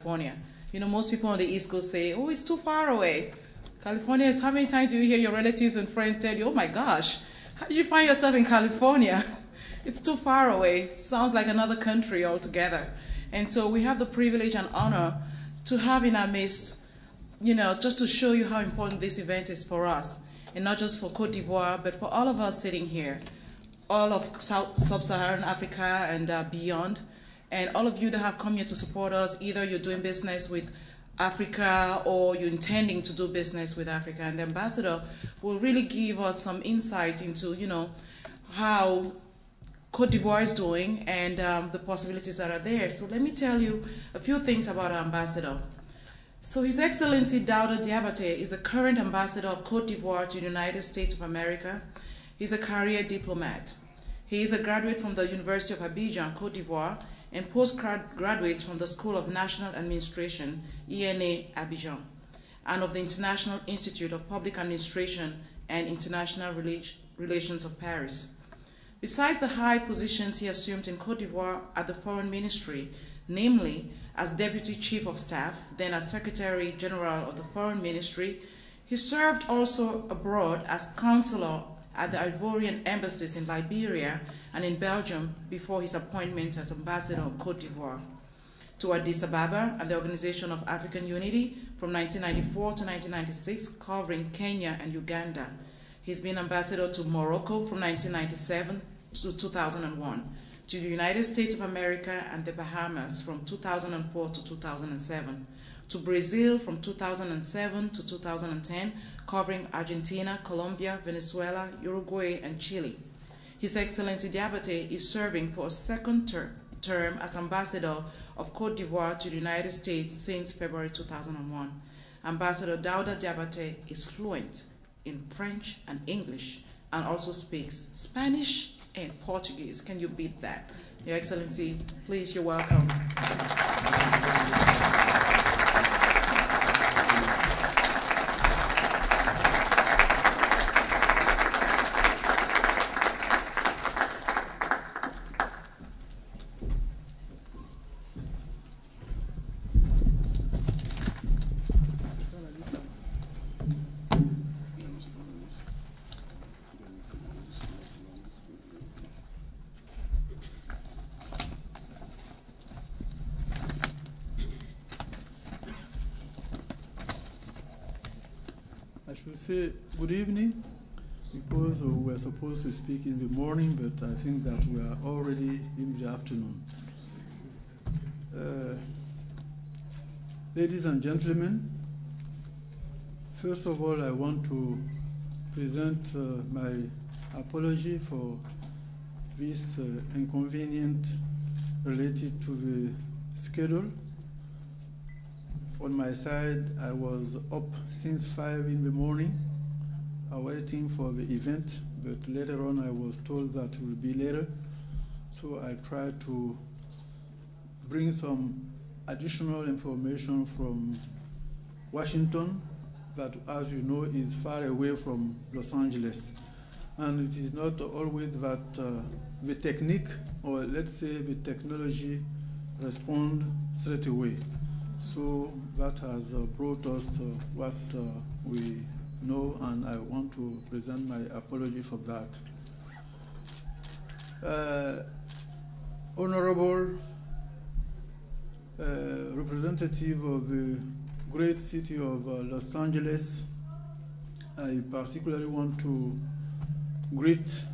California. You know, most people on the East Coast say, oh, it's too far away. California is, how many times do you hear your relatives and friends tell you, oh my gosh, how did you find yourself in California? It's too far away. Sounds like another country altogether. And so we have the privilege and honor to have in our midst, you know, just to show you how important this event is for us. And not just for Cote d'Ivoire, but for all of us sitting here, all of sub-Saharan Africa and beyond. And all of you that have come here to support us, either you're doing business with Africa or you're intending to do business with Africa. And the ambassador will really give us some insight into, you know, how Cote d'Ivoire is doing and the possibilities that are there. So let me tell you a few things about our ambassador. So His Excellency Dauda Diabate is the current ambassador of Cote d'Ivoire to the United States of America. He's a career diplomat. He is a graduate from the University of Abidjan, Cote d'Ivoire, and postgraduate from the School of National Administration, ENA Abidjan, and of the International Institute of Public Administration and International Relations of Paris. Besides the high positions he assumed in Cote d'Ivoire at the Foreign Ministry, namely as Deputy Chief of Staff, then as Secretary General of the Foreign Ministry, he served also abroad as Counselor at the Ivorian embassies in Liberia and in Belgium before his appointment as Ambassador of Cote d'Ivoire to Addis Ababa and the Organization of African Unity from 1994 to 1996, covering Kenya and Uganda. He's been Ambassador to Morocco from 1997 to 2001, to the United States of America and the Bahamas from 2004 to 2007, to Brazil from 2007 to 2010, covering Argentina, Colombia, Venezuela, Uruguay, and Chile. His Excellency Diabate is serving for a second term as Ambassador of Cote d'Ivoire to the United States since February 2001. Ambassador Dauda Diabate is fluent in French and English and also speaks Spanish and Portuguese. Can you beat that? Your Excellency, please, you're welcome. I should say good evening, because we were supposed to speak in the morning, but I think that we are already in the afternoon. Ladies and gentlemen, first of all, I want to present my apology for this inconvenience related to the schedule. On my side, I was up since 5 in the morning, waiting for the event, but later on I was told that it will be later. So I tried to bring some additional information from Washington, that, as you know, is far away from Los Angeles. And it is not always that the technique, or let's say the technology, respond straight away. So that has brought us to what we know, and I want to present my apology for that. Honorable representative of the great city of Los Angeles, I particularly want to greet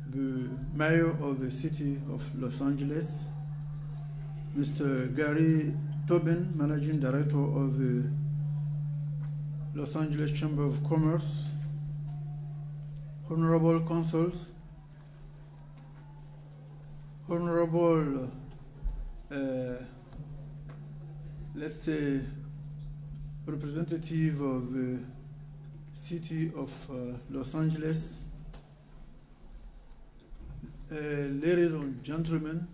the mayor of the city of Los Angeles, Mr. Gary Tobin, Managing Director of the Los Angeles Chamber of Commerce, Honorable Consuls, Honorable, let's say, representative of the city of Los Angeles, ladies and gentlemen,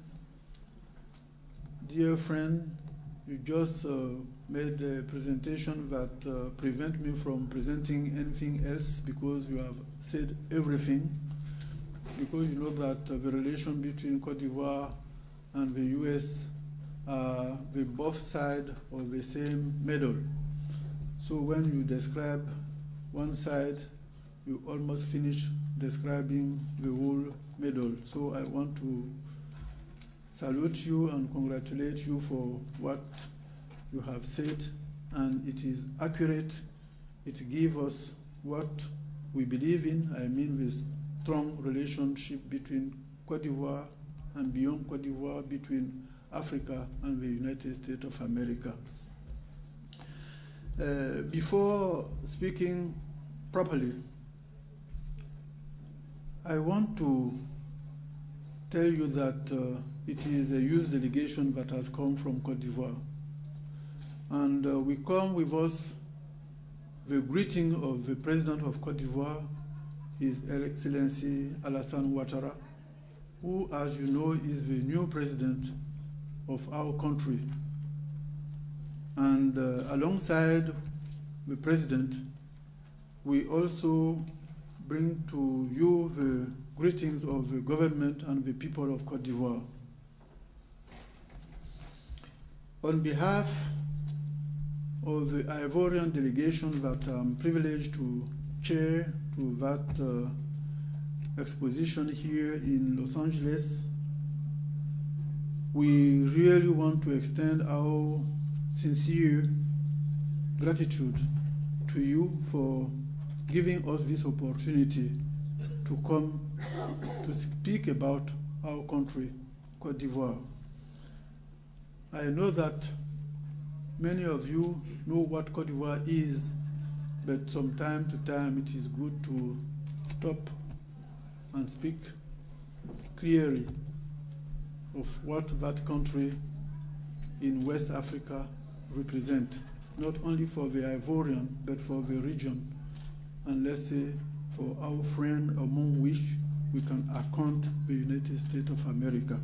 dear friend, you just made a presentation that prevent me from presenting anything else, because you have said everything. Because you know that the relation between Cote d'Ivoire and the US are the both sides of the same medal. So when you describe one side, you almost finish describing the whole medal. So I want to salute you and congratulate you for what you have said, and it is accurate. It gives us what we believe in. I mean, the strong relationship between Cote d'Ivoire and beyond Cote d'Ivoire, between Africa and the United States of America. Before speaking properly, I want to tell you that it is a youth delegation that has come from Cote d'Ivoire. And we come with us the greeting of the President of Cote d'Ivoire, His Excellency Alassane Ouattara, who, as you know, is the new president of our country. And alongside the president, we also bring to you the greetings of the government and the people of Cote d'Ivoire. On behalf of the Ivorian delegation that I'm privileged to chair to that exposition here in Los Angeles, we really want to extend our sincere gratitude to you for giving us this opportunity to come to speak about our country, Cote d'Ivoire. I know that many of you know what Cote d'Ivoire is, but from time to time it is good to stop and speak clearly of what that country in West Africa represents, not only for the Ivorian, but for the region, and let's say for our friend among which we can account the United States of America.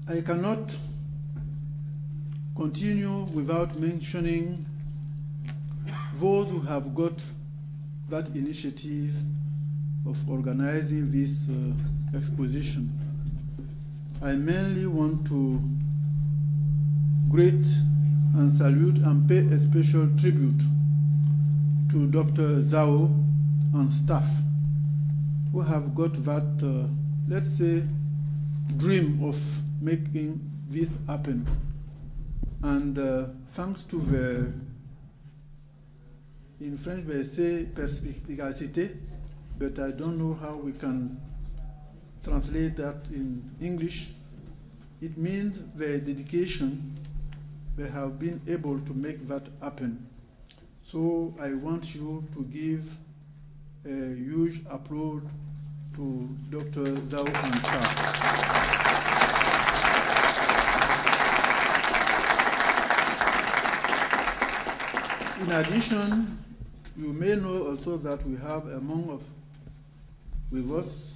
I cannot continue without mentioning those who have got that initiative of organizing this exposition. I mainly want to greet and salute and pay a special tribute to Dr. Zhao and staff who have got that, let's say, dream of making this happen. And thanks to the, in French they say perspicacité, but I don't know how we can translate that in English. It means the dedication. They have been able to make that happen. So I want you to give a huge applause to Dr. Zhao and staff. In addition, you may know also that we have among with us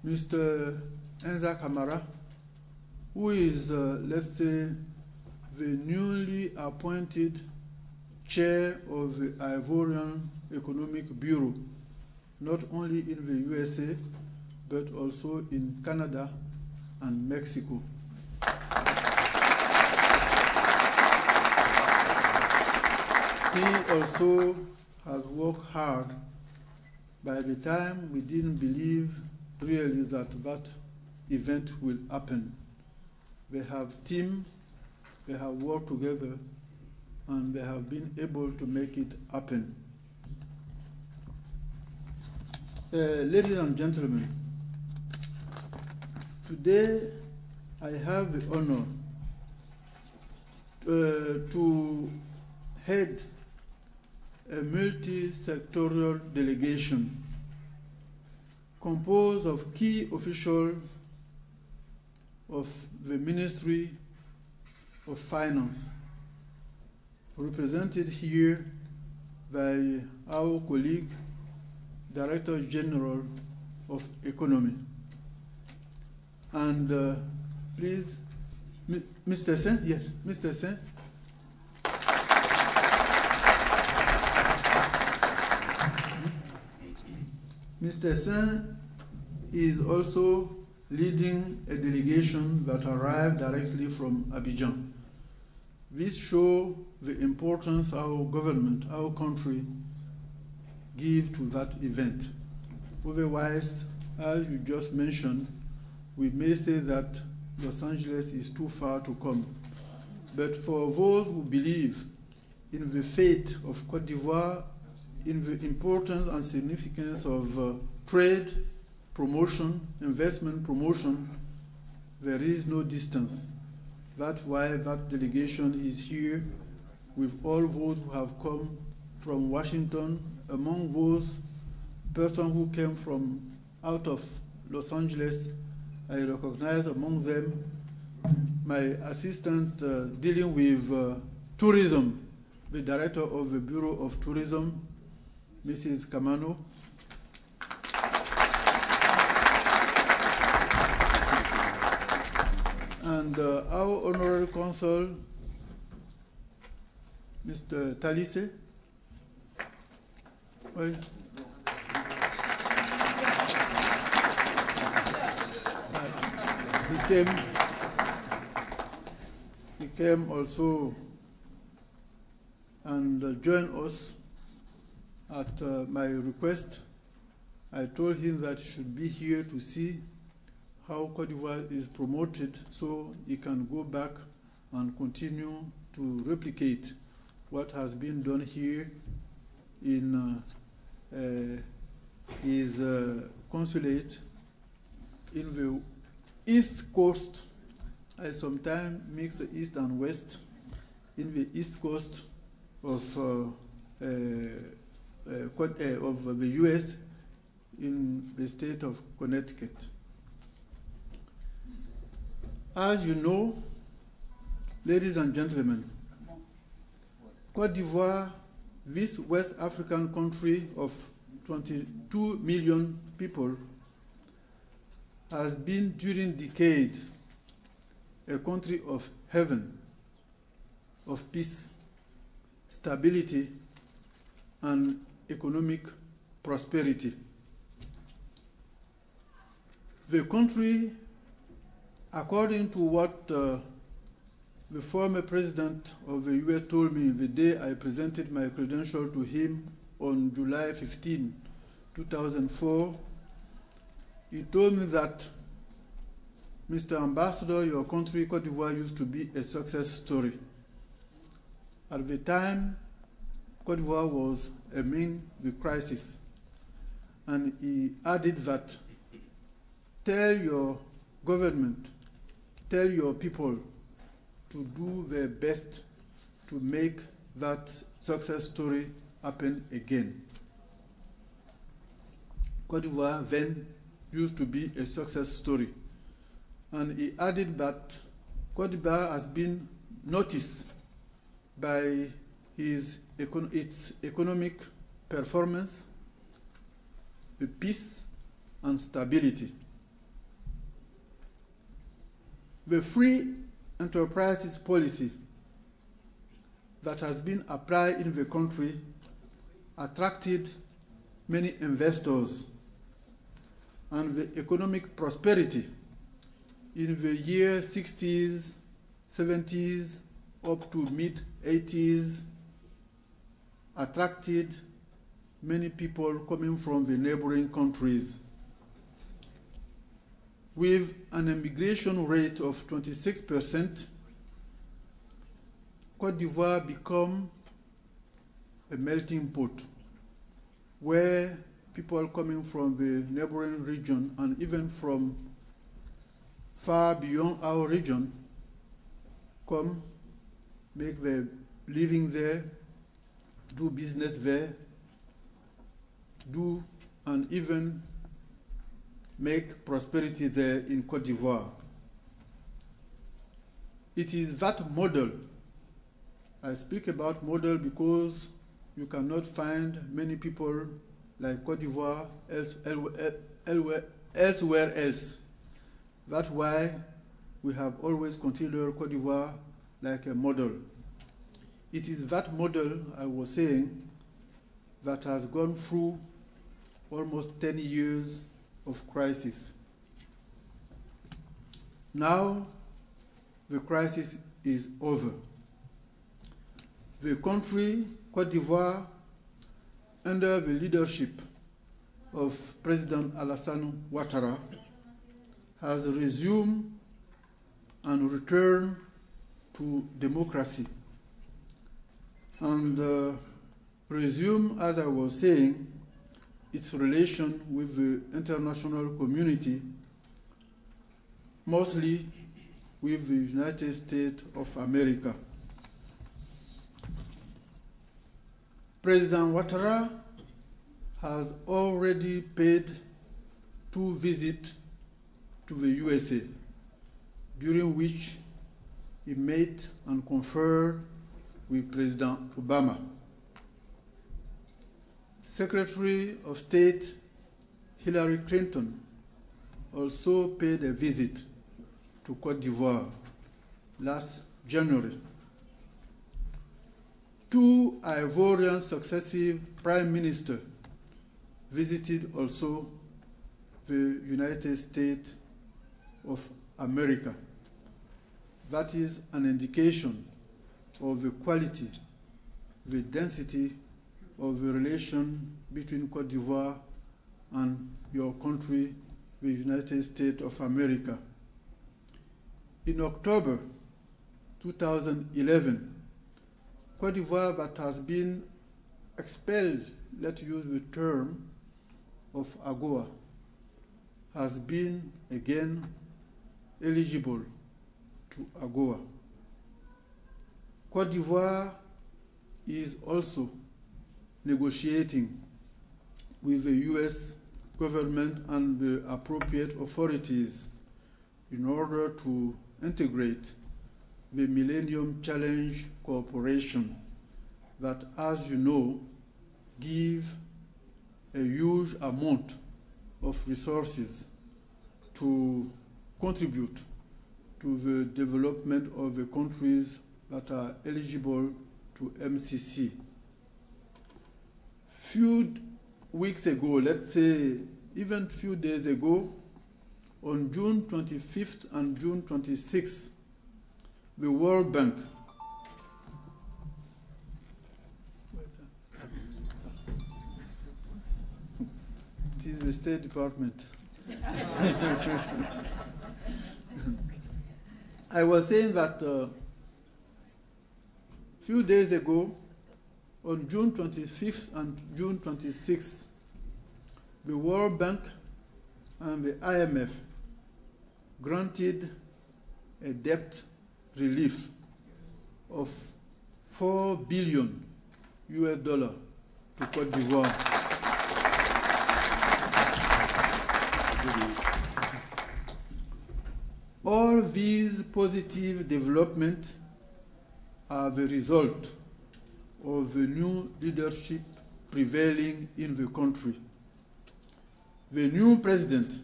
Mr. Enza Kamara, who is, let's say, the newly appointed chair of the Ivorian Economic Bureau, not only in the USA, but also in Canada and Mexico. He also has worked hard. By the time we didn't believe really that that event will happen. They have teamed, they have worked together, and they have been able to make it happen. Ladies and gentlemen, today I have the honor to head a multi-sectorial delegation composed of key officials of the Ministry of Finance, represented here by our colleague, Director General of Economy. And please, Mr. Sen, yes, Mr. Sen. Mr. Sen is also leading a delegation that arrived directly from Abidjan. This shows the importance our government, our country, give to that event. Otherwise, as you just mentioned, we may say that Los Angeles is too far to come. But for those who believe in the fate of Cote d'Ivoire, in the importance and significance of trade promotion, investment promotion, there is no distance. That's why that delegation is here with all those who have come from Washington. Among those persons who came from out of Los Angeles, I recognize among them my assistant dealing with tourism, the director of the Bureau of Tourism, Mrs. Kamano. And our honorary consul, Mr. Talise. Well, he came also and joined us at my request. I told him that he should be here to see how Cote d'Ivoire is promoted so he can go back and continue to replicate what has been done here in his consulate in the East Coast. I sometimes mix the East and West in the East Coast of the US in the state of Connecticut. As you know, ladies and gentlemen, Cote d'Ivoire, this West African country of 22 million people, has been during decades a country of heaven, of peace, stability, and economic prosperity. The country, according to what the former president of the US told me the day I presented my credential to him on July 15, 2004, he told me that, Mr. Ambassador, your country, Cote d'Ivoire, used to be a success story. At the time, Cote d'Ivoire was amid the crisis. And he added that, tell your government, tell your people to do their best to make that success story happen again. Cote d'Ivoire then used to be a success story. And he added that Cote d'Ivoire has been noticed by its economic performance, the peace and stability. The free enterprises policy that has been applied in the country attracted many investors, and the economic prosperity in the year 60s, 70s, up to mid-80s attracted many people coming from the neighboring countries. With an immigration rate of 26%, Cote d'Ivoire became a melting pot where people coming from the neighboring region and even from far beyond our region come, make their living there, do business there, do and even make prosperity there in Cote d'Ivoire. It is that model. I speak about model because you cannot find many people like Cote d'Ivoire elsewhere else. That's why we have always considered Cote d'Ivoire like a model. It is that model, I was saying, that has gone through almost 10 years of crisis. Now the crisis is over. The country, Cote d'Ivoire, under the leadership of President Alassane Ouattara, has resumed and returned to democracy. And resume, as I was saying, its relation with the international community, mostly with the United States of America. President Ouattara has already paid 2 visits to the USA, during which he met and conferred with President Obama. Secretary of State Hillary Clinton also paid a visit to Cote d'Ivoire last January. 2 Ivorian successive prime ministers visited also the United States of America. That is an indication of the quality, the density of the relation between Cote d'Ivoire and your country, the United States of America. In October 2011, Cote d'Ivoire, that has been expelled, let's use the term, of AGOA, has been again eligible to AGOA. Cote d'Ivoire is also negotiating with the US government and the appropriate authorities in order to integrate the Millennium Challenge Corporation that, as you know, give a huge amount of resources to contribute to the development of the countries that are eligible to MCC. Few weeks ago, let's say even few days ago, on June 25th and June 26th, the World Bank it is the State Department. I was saying that a few days ago, on June 25th and June 26th, the World Bank and the IMF granted a debt relief of $4 billion to Cote d'Ivoire. All these positive developments are the result of the new leadership prevailing in the country. The new president,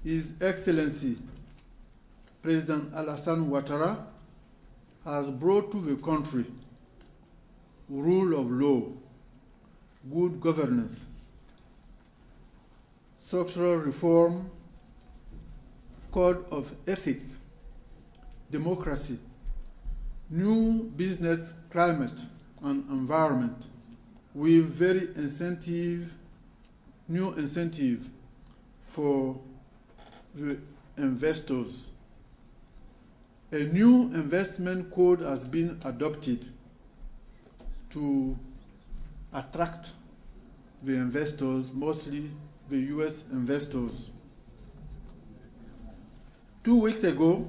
His Excellency President Alassane Ouattara, has brought to the country rule of law, good governance, structural reform, code of ethics, democracy, new business climate and environment with very new incentive for the investors. A new investment code has been adopted to attract the investors, mostly the US investors. 2 weeks ago,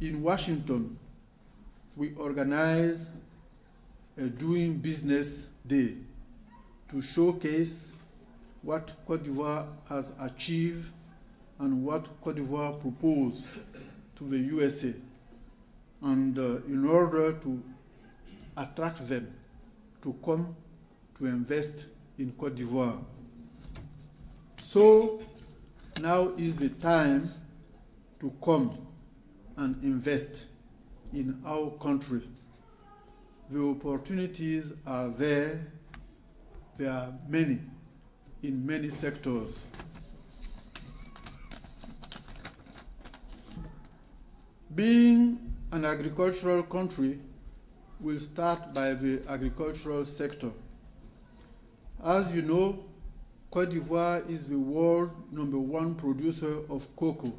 in Washington, we organized a doing business day to showcase what Cote d'Ivoire has achieved and what Cote d'Ivoire proposed to the USA, and in order to attract them to come to invest in Cote d'Ivoire. So now is the time to come and invest in our country. The opportunities are there. There are many, in many sectors. Being an agricultural country, we'll start by the agricultural sector. As you know, Cote d'Ivoire is the world #1 producer of cocoa.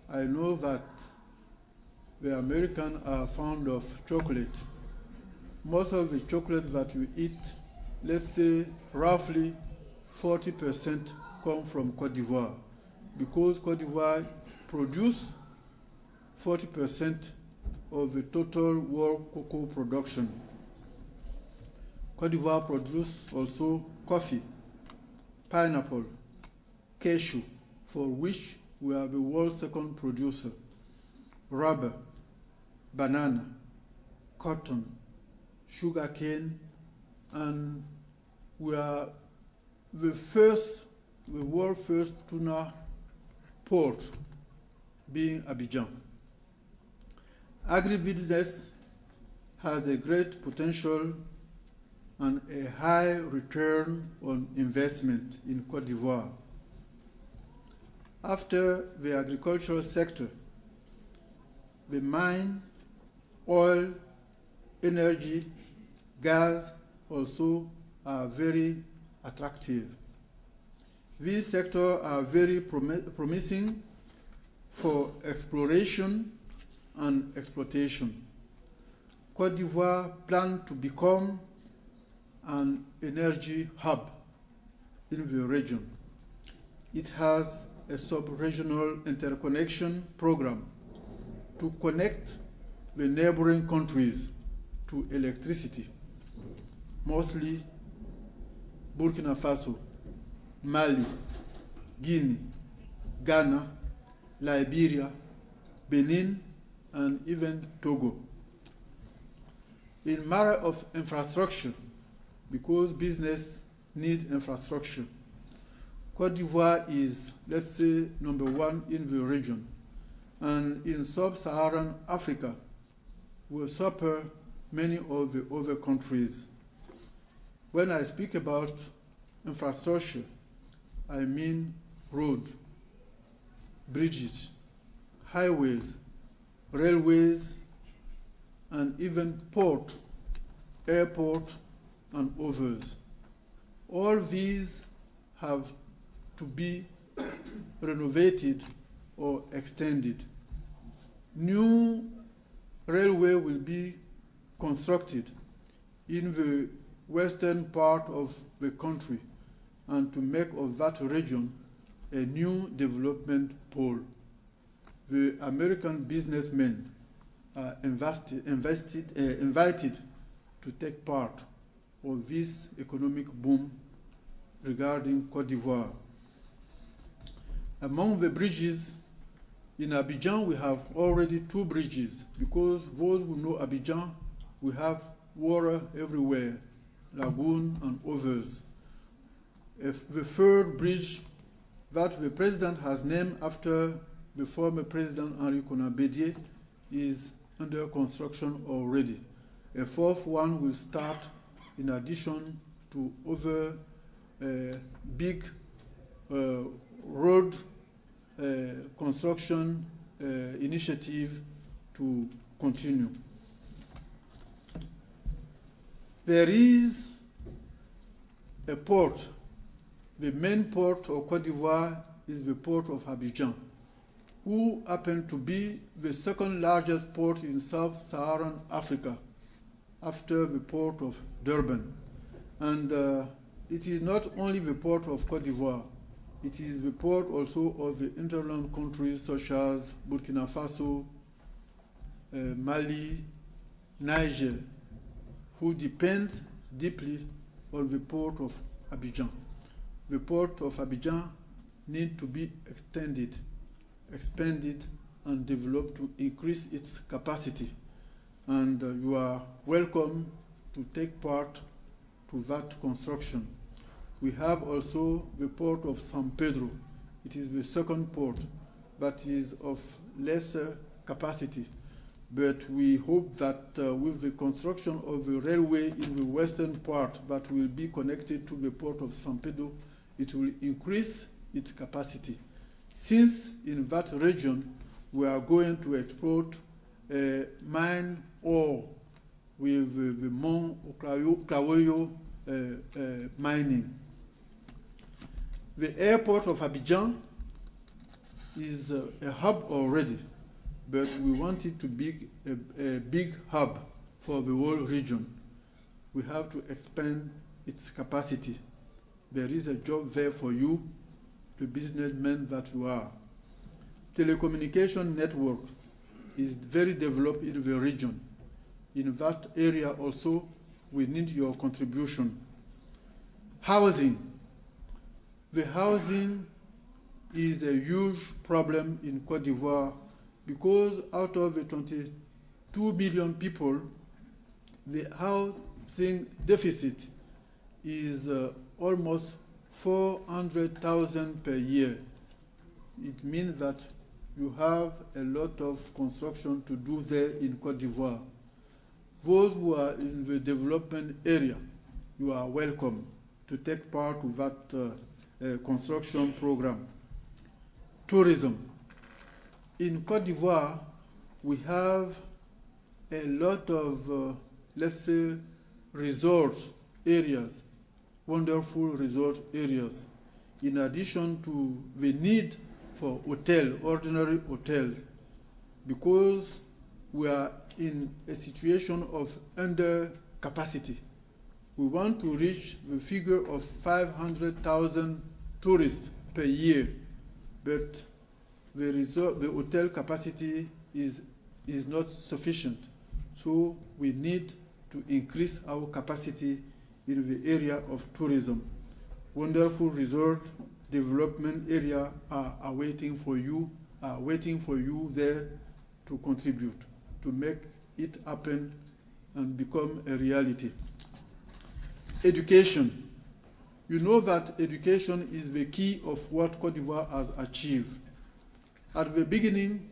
I know that the Americans are fond of chocolate. Most of the chocolate that you eat, let's say roughly 40% come from Cote d'Ivoire, because Cote d'Ivoire produces 40% of the total world cocoa production. Cote d'Ivoire produces also coffee, pineapple, cashew, for which we are the world's second producer, rubber, banana, cotton, sugarcane, and we are the world's first tuna port, being Abidjan. Agribusiness has a great potential and a high return on investment in Cote d'Ivoire. After the agricultural sector, the mine, oil, energy, gas also are very attractive. These sectors are very promising for exploration and exploitation. Cote d'Ivoire plans to become an energy hub in the region. It has a sub-regional interconnection program to connect the neighboring countries to electricity, mostly Burkina Faso, Mali, Guinea, Ghana, Liberia, Benin, and even Togo. In matter of infrastructure, because business needs infrastructure, Cote d'Ivoire is, let's say, #1 in the region. And in sub-Saharan Africa, we supper many of the other countries. When I speak about infrastructure, I mean road, bridges, highways, railways, and even port, airport, and others. All these have to be renovated or extended. New railway will be constructed in the western part of the country and to make of that region a new development pole. The American businessmen are invited to take part of this economic boom regarding Cote d'Ivoire. Among the bridges, in Abidjan we have already 2 bridges, because those who know Abidjan, we have water everywhere, lagoon and others. The third bridge that the president has named after the former president Henri Konan Bédié is under construction already. A 4th one will start in addition to other big road construction initiative to continue. There is a port. The main port of Cote d'Ivoire is the port of Abidjan, who happen to be the 2nd largest port in sub-Saharan Africa after the port of Durban. And it is not only the port of Cote d'Ivoire, it is the port also of the hinterland countries such as Burkina Faso, Mali, Niger, who depend deeply on the port of Abidjan. The port of Abidjan needs to be extended, expanded, and developed to increase its capacity. And you are welcome to take part to that construction. We have also the port of San Pedro. It is the 2nd port, but is of lesser capacity. But we hope that with the construction of the railway in the western part that will be connected to the port of San Pedro, it will increase its capacity. Since in that region we are going to export mine ore with the Mont Clawoyo mining. The airport of Abidjan is a hub already, but we want it to be a big hub for the whole region. We have to expand its capacity. There is a job there for you, the businessmen that you are. Telecommunication network is very developed in the region. In that area also, we need your contribution. Housing. The housing is a huge problem in Cote d'Ivoire because out of the 22 million people, the housing deficit is almost 400,000 per year. It means that you have a lot of construction to do there in Cote d'Ivoire. Those who are in the development area, you are welcome to take part of that construction program. Tourism. In Cote d'Ivoire, we have a lot of, let's say, resort areas, wonderful resort areas, in addition to the need for ordinary hotel, because we are in a situation of under capacity. We want to reach the figure of 500,000 tourists per year, but the hotel capacity is not sufficient. So we need to increase our capacity in the area of tourism. Wonderful resort development area are waiting for you there to contribute, to make it happen and become a reality. Education. You know that education is the key of what Cote d'Ivoire has achieved. At the beginning,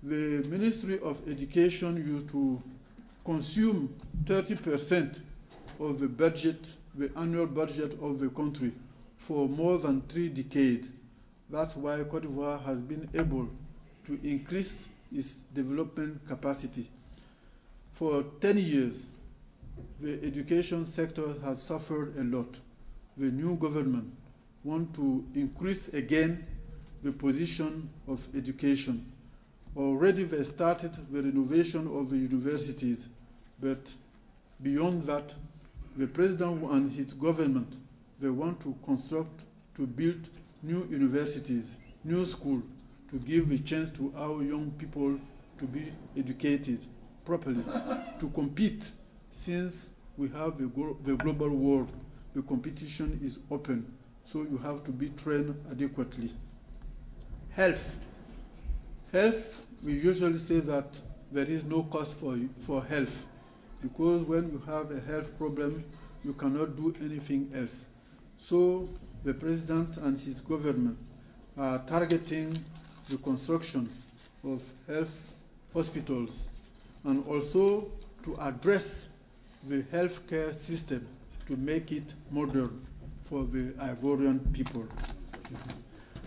the Ministry of Education used to consume 30% of the budget, the annual budget of the country, for more than 3 decades. That's why Cote d'Ivoire has been able to increase its development capacity. For 10 years, the education sector has suffered a lot. The new government wants to increase again the position of education. Already they started the renovation of the universities, but beyond that, the president and his government, they want to construct, to build new universities, new schools, to give a chance to our young people to be educated properly, to compete. Since we have the global world, the competition is open, so you have to be trained adequately. Health. Health, we usually say that there is no cost for health, because when you have a health problem, you cannot do anything else. So the president and his government are targeting the construction of health hospitals and also to address the healthcare system to make it modern for the Ivorian people.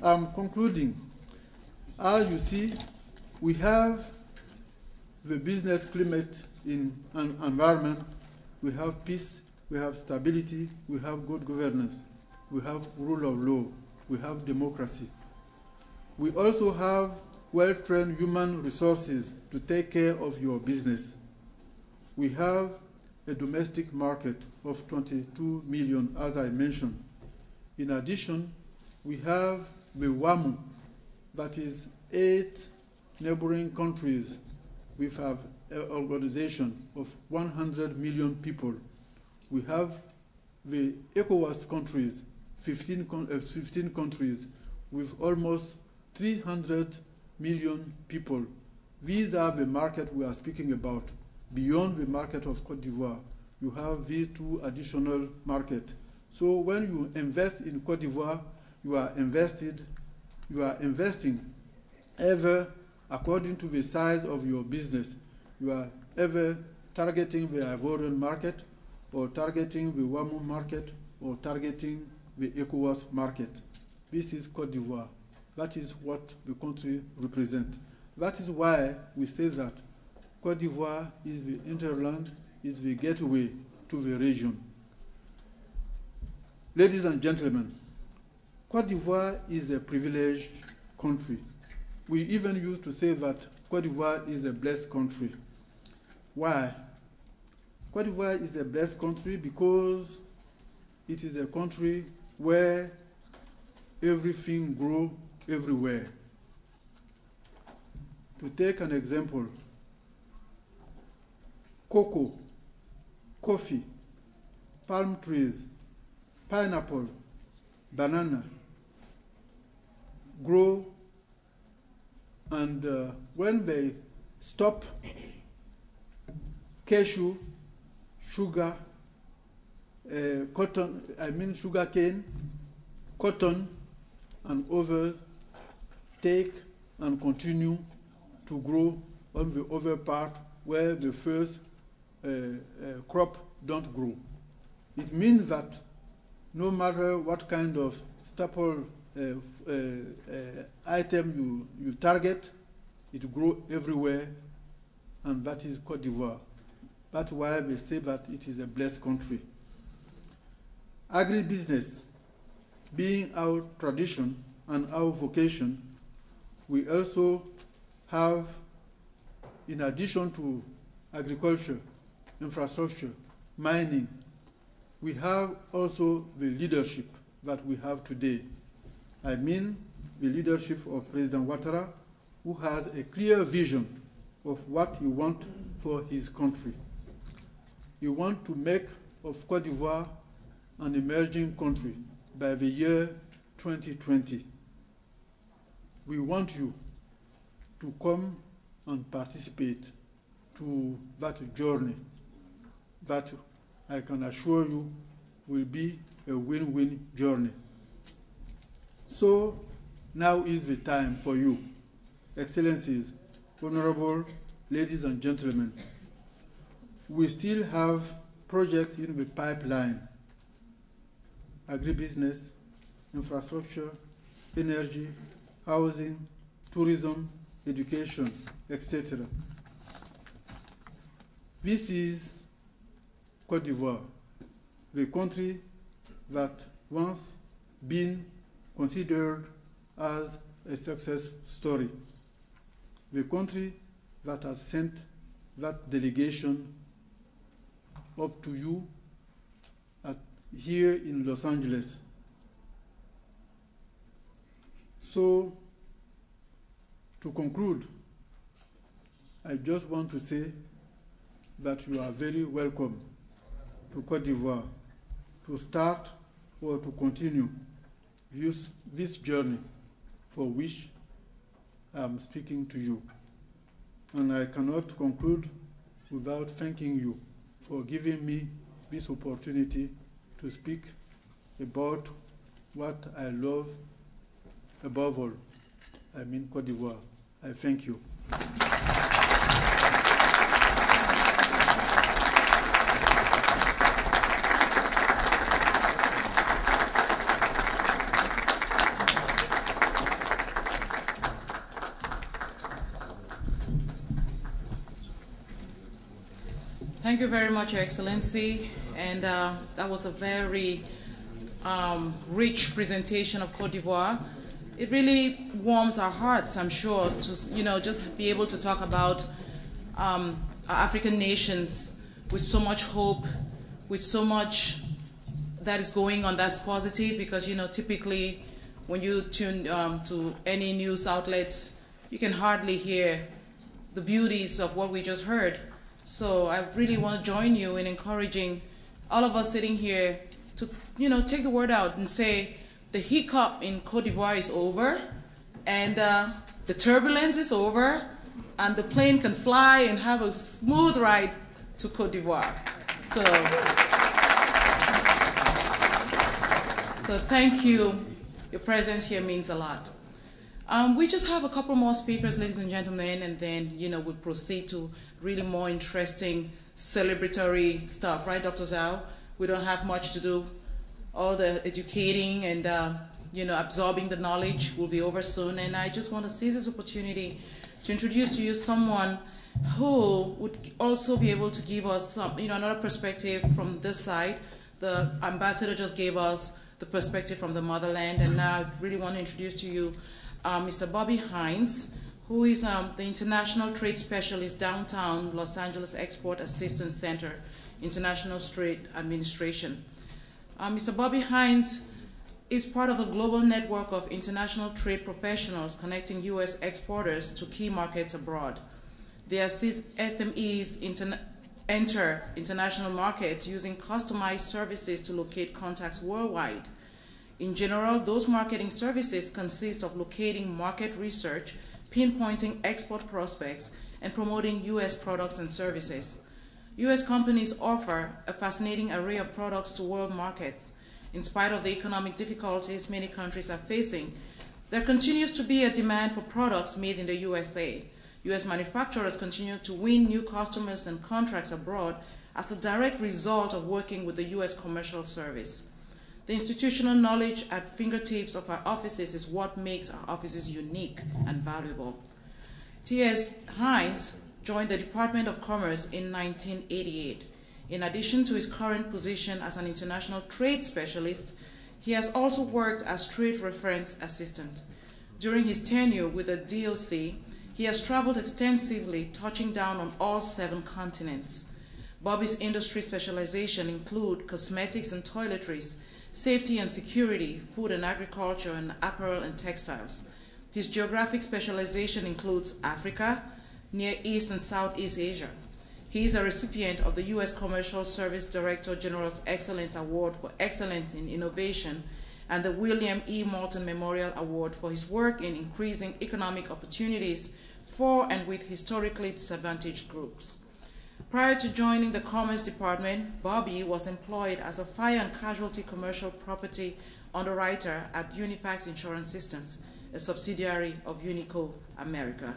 I'm concluding. As you see, we have the business climate in an environment. We have peace, we have stability, we have good governance, we have rule of law, we have democracy. We also have well-trained human resources to take care of your business. We have a domestic market of 22 million, as I mentioned. In addition, we have the WAMU, that is 8 neighboring countries. We have an organization of 100 million people. We have the ECOWAS countries, 15 countries with almost 300 million people. These are the market we are speaking about. Beyond the market of Cote d'Ivoire, you have these 2 additional markets. So when you invest in Cote d'Ivoire, you are investing ever according to the size of your business. You are ever targeting the Ivorian market, or targeting the WAMU market, or targeting the ECOWAS market. This is Cote d'Ivoire. That is what the country represents. That is why we say that Cote d'Ivoire is the hinterland, is the gateway to the region. Ladies and gentlemen, Cote d'Ivoire is a privileged country. We even used to say that Cote d'Ivoire is a blessed country. Why? Cote d'Ivoire is a blessed country because it is a country where everything grows everywhere. To take an example, cocoa, coffee, palm trees, pineapple, banana grow, and when they stop, cashew, sugar, sugar cane, cotton, and others take and continue to grow on the other part where the first crop don't grow. It means that no matter what kind of staple item you target, it grows everywhere, and that is Cote d'Ivoire. That's why they say that it is a blessed country. Agribusiness, being our tradition and our vocation, we also have, in addition to agriculture, infrastructure, mining, we have also the leadership that we have today. I mean the leadership of President Ouattara, who has a clear vision of what he wants for his country. He wants to make of Cote d'Ivoire an emerging country by the year 2020. We want you to come and participate to that journey that I can assure you will be a win-win journey. So now is the time for you, Excellencies, Honorable ladies and gentlemen. We still have projects in the pipeline: agribusiness, infrastructure, energy, housing, tourism, education, etc. This is Cote d'Ivoire, the country that once been considered as a success story, the country that has sent that delegation up to you here in Los Angeles. So, to conclude, I just want to say that you are very welcome to Cote d'Ivoire to start or to continue this journey for which I am speaking to you. And I cannot conclude without thanking you for giving me this opportunity to speak about what I love above all. I mean Cote d'Ivoire. I thank you. Thank you very much, Your Excellency. And that was a very rich presentation of Cote d'Ivoire. It really warms our hearts, I'm sure, to just be able to talk about our African nations with so much hope, with so much that is going on that's positive. Because typically when you tune to any news outlets, you can hardly hear the beauties of what we just heard. So I really want to join you in encouraging all of us sitting here to, take the word out and say the hiccup in Cote d'Ivoire is over, and the turbulence is over, and the plane can fly and have a smooth ride to Cote d'Ivoire. So thank you. Your presence here means a lot. We just have a couple more speakers, ladies and gentlemen, and then, we'll proceed to really more interesting celebratory stuff, right, Dr. Zhao? We don't have much to do, all the educating and absorbing the knowledge will be over soon. And I just want to seize this opportunity to introduce to you someone who would also be able to give us some, another perspective from this side. The ambassador just gave us the perspective from the motherland, and now I really want to introduce to you Mr. Bobby Hines, who is the International Trade Specialist, Downtown Los Angeles Export Assistance Center, International Trade Administration. Mr. Bobby Hines is part of a global network of international trade professionals connecting U.S. exporters to key markets abroad. They assist SMEs enter international markets using customized services to locate contacts worldwide. In general, those marketing services consist of locating market research, pinpointing export prospects, and promoting U.S. products and services. U.S. companies offer a fascinating array of products to world markets. In spite of the economic difficulties many countries are facing, there continues to be a demand for products made in the USA. U.S. manufacturers continue to win new customers and contracts abroad as a direct result of working with the U.S. Commercial Service. The institutional knowledge at fingertips of our offices is what makes our offices unique and valuable. T.S. Hines joined the Department of Commerce in 1988. In addition to his current position as an international trade specialist, he has also worked as trade reference assistant. During his tenure with the DOC, he has traveled extensively, touching down on all 7 continents. Bobby's industry specialization include cosmetics and toiletries, safety and security, food and agriculture, and apparel and textiles. His geographic specialization includes Africa, Near East and Southeast Asia. He is a recipient of the U.S. Commercial Service Director General's Excellence Award for Excellence in Innovation and the William E. Moulton Memorial Award for his work in increasing economic opportunities for and with historically disadvantaged groups. Prior to joining the Commerce Department, Bobby was employed as a fire and casualty commercial property underwriter at Unifax Insurance Systems, a subsidiary of Unico America.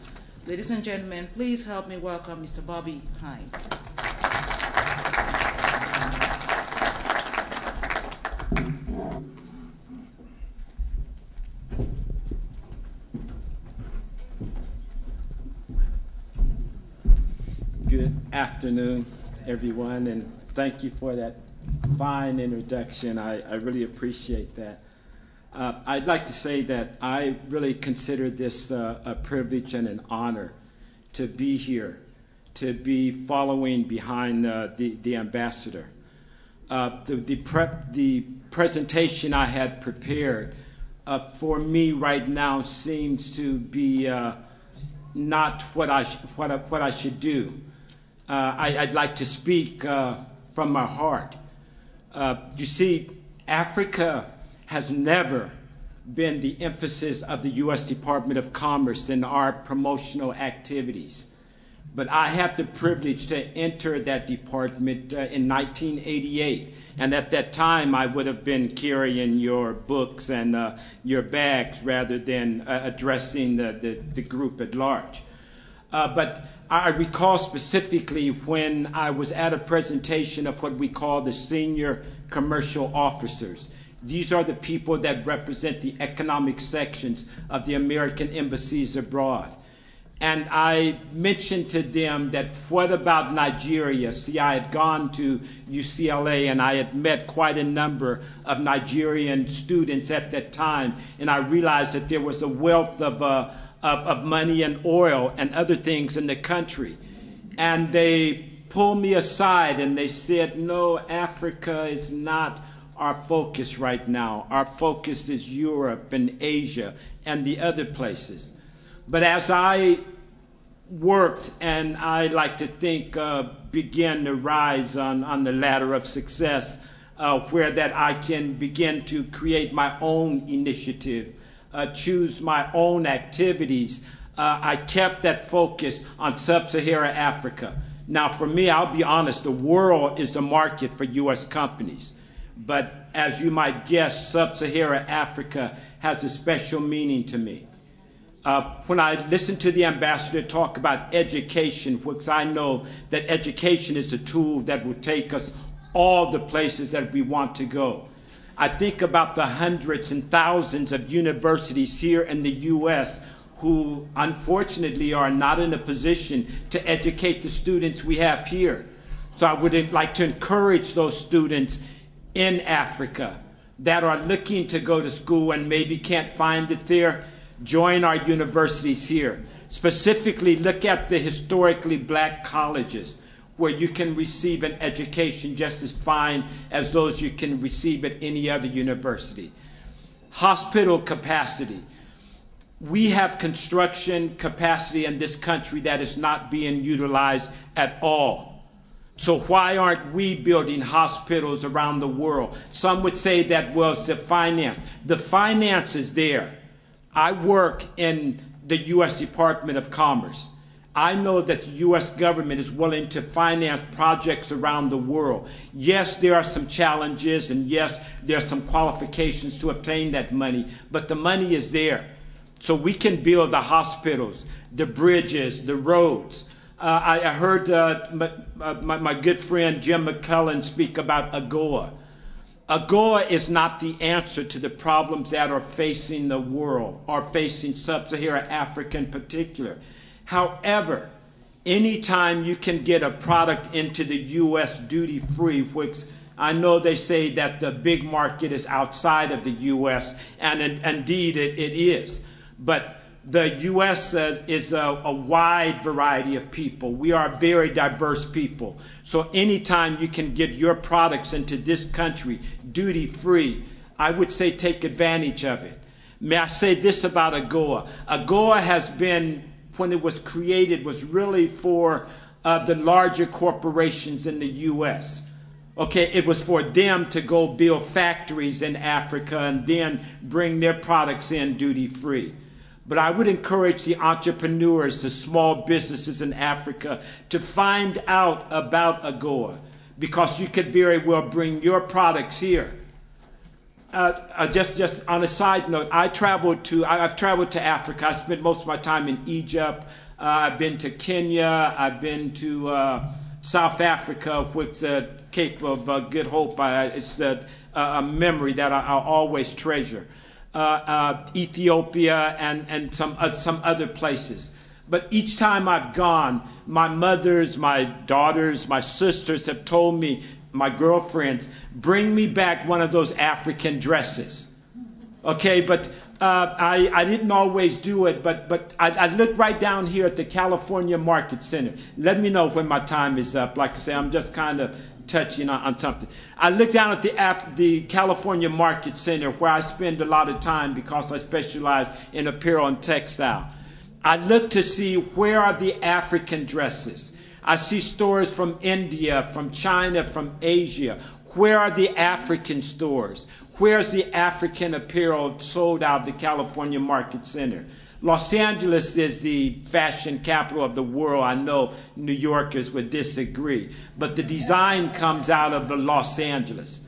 Ladies and gentlemen, please help me welcome Mr. Bobby Hines. Good afternoon, everyone, and thank you for that fine introduction. I really appreciate that. I'd like to say that I really consider this a privilege and an honor to be here, to be following behind the ambassador. The presentation I had prepared for me right now seems to be not what I should do. I'd like to speak from my heart. You see, Africa has never been the emphasis of the U.S. Department of Commerce in our promotional activities. But I had the privilege to enter that department in 1988. And at that time, I would have been carrying your books and your bags rather than addressing the group at large. But I recall specifically when I was at a presentation of what we call the senior commercial officers. These are the people that represent the economic sections of the American embassies abroad. And I mentioned to them that what about Nigeria? See, I had gone to UCLA and I had met quite a number of Nigerian students at that time. And I realized that there was a wealth of money and oil and other things in the country. And they pulled me aside and they said, no, Africa is not our focus right now. Our focus is Europe and Asia and the other places. But as I worked and I like to think began to rise on the ladder of success, where that I can begin to create my own initiative, choose my own activities, I kept that focus on sub-Saharan Africa. Now, for me, I'll be honest, the world is the market for U.S. companies. But as you might guess, sub-Saharan Africa has a special meaning to me. When I listen to the ambassador talk about education, because I know that education is a tool that will take us all the places that we want to go, I think about the hundreds and thousands of universities here in the U.S. who unfortunately are not in a position to educate the students we have here. So I would like to encourage those students in Africa that are looking to go to school and maybe can't find it there. Join our universities here. Specifically, look at the historically black colleges where you can receive an education just as fine as those you can receive at any other university. Hospital capacity. We have construction capacity in this country that is not being utilized at all. So why aren't we building hospitals around the world? Some would say that, well, it's the finance. The finance is there. I work in the U.S. Department of Commerce. I know that the U.S. government is willing to finance projects around the world. Yes, there are some challenges, and yes, there are some qualifications to obtain that money, but the money is there. So we can build the hospitals, the bridges, the roads. I heard my good friend Jim McCullen speak about AGOA. AGOA is not the answer to the problems that are facing the world, or facing sub-Saharan Africa in particular. However, anytime you can get a product into the U.S. duty-free, which I know they say that the big market is outside of the U.S., and indeed it is. But the U.S. is a wide variety of people. We are a very diverse people. So anytime you can get your products into this country duty-free, I would say take advantage of it. May I say this about AGOA? AGOA has been, when it was created, was really for the larger corporations in the U.S. Okay, it was for them to go build factories in Africa and then bring their products in duty-free. But I would encourage the entrepreneurs, the small businesses in Africa to find out about AGOA, because you could very well bring your products here. Just on a side note, I've traveled to Africa. I spent most of my time in Egypt. I've been to Kenya. I've been to South Africa, which Cape of Good Hope. It's a memory that I'll always treasure. Ethiopia and some other places. But each time I've gone, my mothers, my daughters, my sisters have told me, my girlfriends, bring me back one of those African dresses. Okay, but I didn't always do it, but I look right down here at the California Market Center. Let me know when my time is up. Like I say, I'm just kind of touching on something. I look down at the California Market Center, where I spend a lot of time because I specialize in apparel and textile. I look to see, where are the African dresses? I see stores from India, from China, from Asia. Where are the African stores? Where's the African apparel sold out of the California Market Center? Los Angeles is the fashion capital of the world. I know New Yorkers would disagree, but the design comes out of Los Angeles.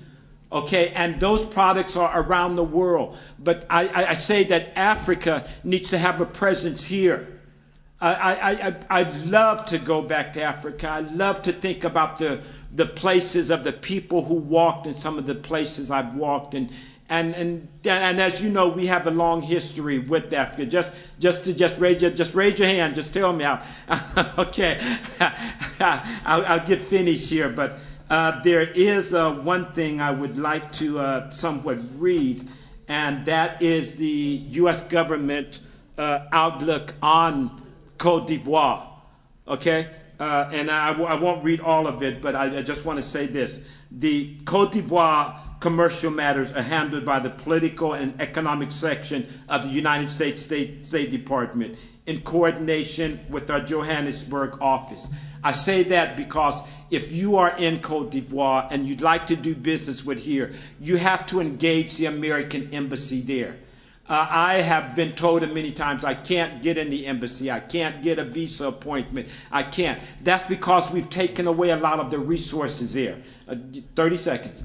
Okay, and those products are around the world. But I say that Africa needs to have a presence here. I'd love to go back to Africa. I love to think about the places of the people who walked in some of the places I've walked in. And as you know, we have a long history with Africa. Just raise your hand. Just tell me how. Okay, I'll get finished here. But there is one thing I would like to somewhat read, and that is the U.S. government outlook on Cote d'Ivoire. Okay, and I won't read all of it, but I just want to say this: the Cote d'Ivoire commercial matters are handled by the political and economic section of the United States State Department in coordination with our Johannesburg office. I say that because if you are in Cote d'Ivoire and you'd like to do business with here, you have to engage the American embassy there. I have been told many times I can't get in the embassy. I can't get a visa appointment. I can't. That's because we've taken away a lot of the resources there. 30 seconds.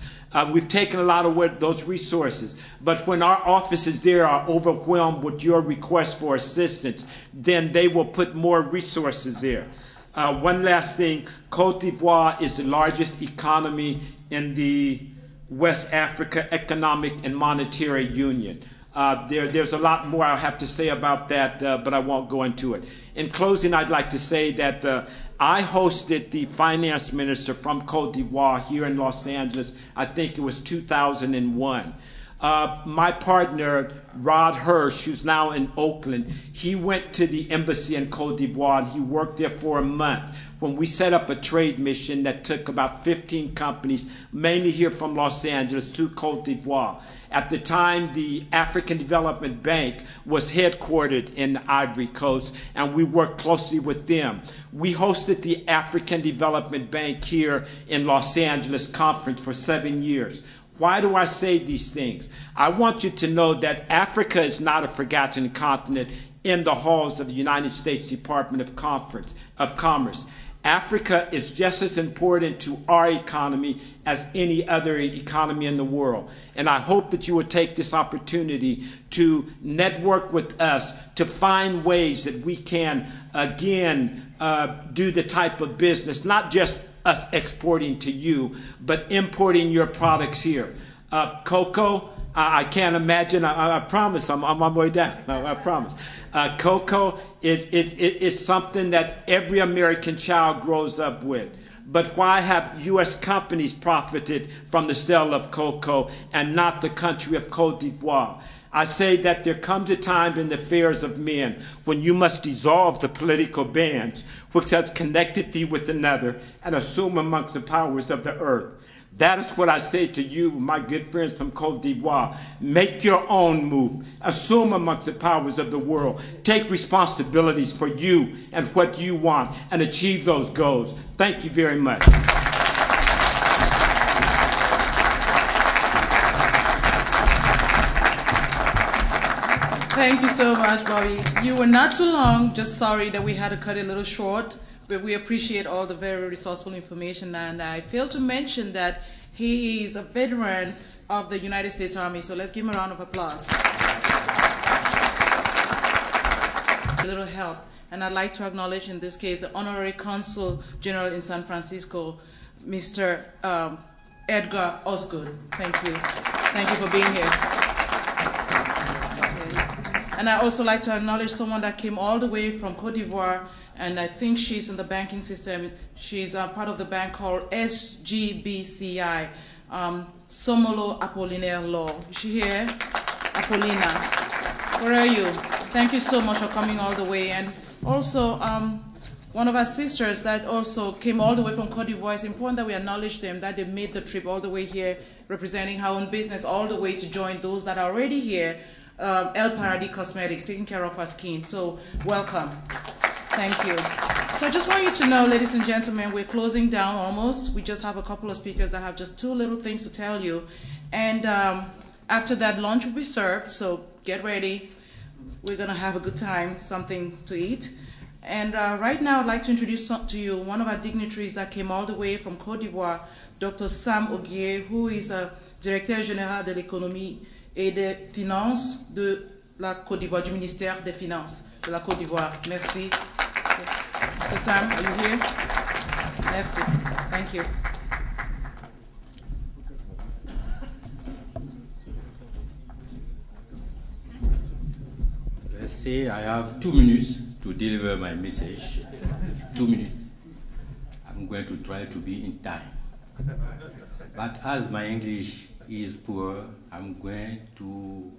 We've taken a lot of those resources. But when our offices there are overwhelmed with your request for assistance, then they will put more resources there. One last thing. Cote d'Ivoire is the largest economy in the West Africa Economic and Monetary Union. There's a lot more I'll have to say about that, but I won't go into it. In closing, I'd like to say that I hosted the finance minister from Cote d'Ivoire here in Los Angeles. I think it was 2001. My partner, Rod Hirsch, who's now in Oakland, he went to the embassy in Cote d'Ivoire and he worked there for a month when we set up a trade mission that took about 15 companies, mainly here from Los Angeles, to Cote d'Ivoire. At the time, the African Development Bank was headquartered in Ivory Coast, and we worked closely with them. We hosted the African Development Bank here in Los Angeles conference for 7 years. Why do I say these things? I want you to know that Africa is not a forgotten continent in the halls of the United States Department of Commerce. Africa is just as important to our economy as any other economy in the world. And I hope that you will take this opportunity to network with us to find ways that we can, again, do the type of business, not just us exporting to you, but importing your products here. Cocoa, I can't imagine. I promise. I'm on my way down. I promise. Cocoa is something that every American child grows up with. But why have U.S. companies profited from the sale of cocoa and not the country of Cote d'Ivoire? I say that there comes a time in the affairs of men when you must dissolve the political bands which has connected thee with another and assume amongst the powers of the earth. That is what I say to you, my good friends from Cote d'Ivoire. Make your own move. Assume amongst the powers of the world. Take responsibilities for you and what you want and achieve those goals. Thank you very much. Thank you so much, Bobby. You were not too long. Just sorry that we had to cut it a little short. But we appreciate all the very resourceful information. And I failed to mention that he is a veteran of the United States Army. So let's give him a round of applause. A little help. And I'd like to acknowledge in this case the Honorary Consul General in San Francisco, Mr. Edgar Osgood. Thank you. Thank you for being here. And I'd also like to acknowledge someone that came all the way from Cote d'Ivoire, and I think she's in the banking system. She's part of the bank called SGBCI, Somolo Apollinaire Law. Is she here? Apollina, where are you? Thank you so much for coming all the way. And also, one of our sisters that also came all the way from Cote d'Ivoire. It's important that we acknowledge them, that they made the trip all the way here, representing her own business all the way to join those that are already here. El Paradis Cosmetics, taking care of our skin. So welcome. Thank you. So I just want you to know, ladies and gentlemen, we're closing down almost. We just have a couple of speakers that have just 2 little things to tell you. And after that, lunch will be served, so get ready. We're going to have a good time, something to eat. And right now, I'd like to introduce to you one of our dignitaries that came all the way from Cote d'Ivoire, Dr. Sam Oguier, who is a Directeur Général de l'Économie et des Finances de la Côte d'Ivoire, du ministère des Finances de la Côte d'Ivoire. Merci. Mr. Sam, are you here? Merci. Thank you. Let's say I have 2 minutes to deliver my message. 2 minutes. I'm going to try to be in time. But as my English is poor, I'm going to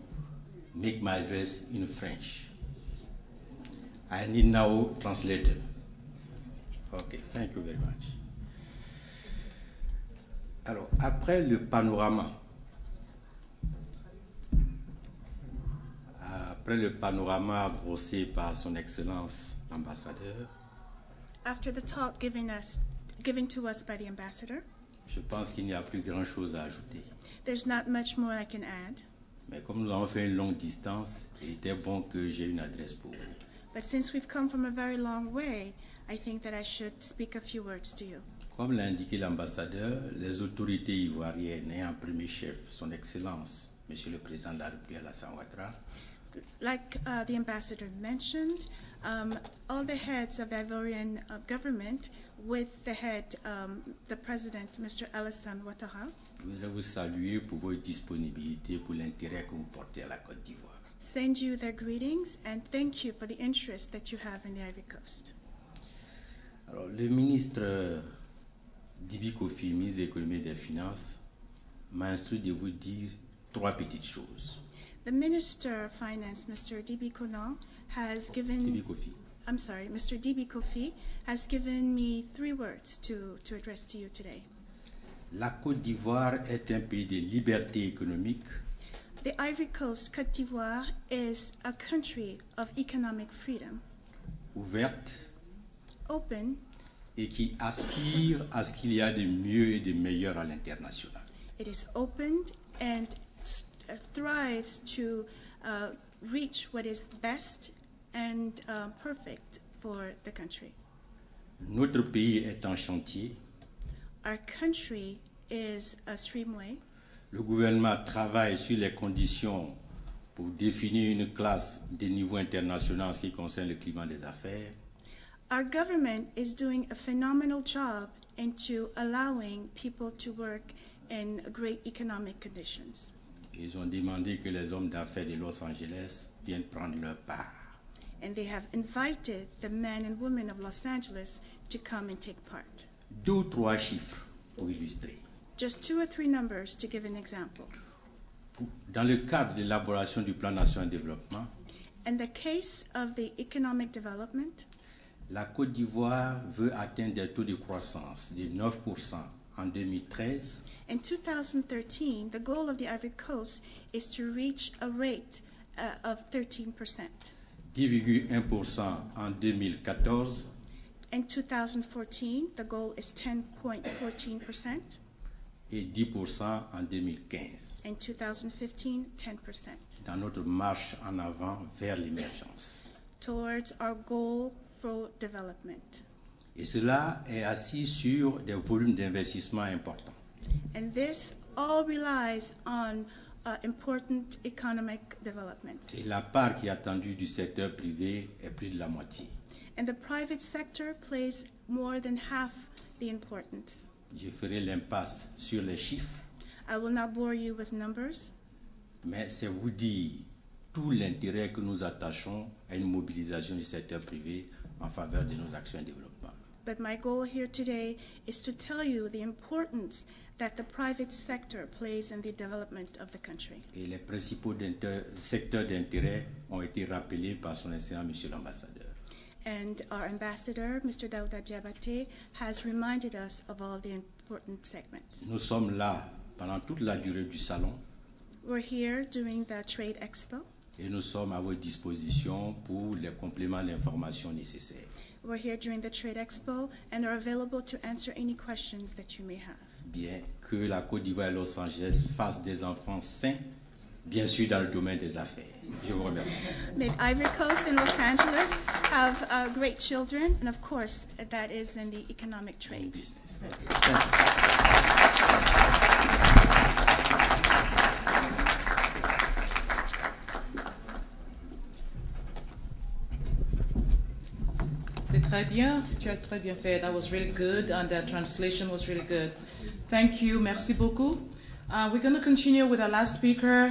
make my address in French. I need now translator. Okay, thank you very much. Alors, après le panorama brossé par son Excellence l'ambassadeur, after the talk given to us by the ambassador, je pense qu'il n'y a plus grand-chose à ajouter. There's not much more I can add. Mais comme nous avons fait une longue distance, il était bon que j'ai une adresse pour vous. But since we've come from a very long way, I think that I should speak a few words to you. Comme l'a indiqué l'ambassadeur, les autorités ivoiriennes et en premier chef son Excellence, Monsieur le Président de la République Alassane Ouattara, like the ambassador mentioned, all the heads of the Ivorian government, with the head, the president, Mr. Alassane Ouattara, Je voudrais vous saluer pour votre disponibilité, pour l'intérêt que vous portez à la Côte d'Ivoire. Send you their greetings and thank you for the interest that you have in the Ivory Coast. Alors, le ministre Dibi Kofi, ministre de l'Économie et des Finances, m'a instruit de vous dire 3 petites choses. The Minister of Finance, Mr. Dibi Kofi, has given me 3 words to address to you today. La Côte d'Ivoire est un pays de liberté économique. The Ivory Coast, Cote d'Ivoire, is a country of economic freedom, Ouverte, open, et qui aspire à ce qu'il y a de mieux et de meilleur à l'international. it is opened and thrives to reach what is best and perfect for the country. Notre pays est en chantier. Our country is a streamway. Le gouvernement travaille sur les conditions pour définir une classe de niveau international en ce qui concerne le climat des affaires. Our government is doing a phenomenal job into allowing people to work in great economic conditions. Ils ont demandé que les hommes d'affaires de Los Angeles viennent prendre leur part. And they have invited the men and women of Los Angeles to come and take part. 2 ou 3 chiffres pour illustrer. Just 2 or 3 numbers to give an example. Dans le cadre de l'élaboration du plan national de développement, In the case of the economic development, la Côte d'Ivoire veut atteindre des taux de croissance de 9% en 2013, in 2013, the goal of the Ivory Coast is to reach a rate of 13%. 10,1% en 2014 In 2014, the goal is 10.14%. et 10% en 2015, In 2015, 10%. dans notre marche en avant vers l'émergence. Towards our goal for development. Et cela est assis sur des volumes d'investissement importants. And this all relies on important economic development. Et la part qui est attendue du secteur privé est plus de la moitié. And the private sector plays more than half the importance. Je ferai l'impasse sur les chiffres, I will not bore you with numbers, mais c'est vous dire tout l'intérêt que nous attachons à une mobilisation du secteur privé en faveur de nos actions de développement. but my goal here today is to tell you the importance that the private sector plays in the development of the country. Et les principaux secteurs d'intérêt ont été rappelés par son excellence, Monsieur l'ambassadeur. And our ambassador, Mr. Daouda Diabaté, has reminded us of all the important segments. Nous sommes là pendant toute la durée du salon We're here during the Trade Expo. et nous sommes à votre disposition pour les compléments d'information nécessaires. We're here during the Trade Expo and are available to answer any questions that you may have. Bien que la Côte d'Ivoire et Los Angeles fassent des enfants sains, bien sûr dans le domaine des affaires. Je vous remercie. May Ivory Coast and Los Angeles have great children, and of course, that is in the economic trade. Business. Okay. Thank you. C'était très bien. Tu as très bien fait. That was really good, and the translation was really good. Thank you. Merci beaucoup. We're going to continue with our last speaker,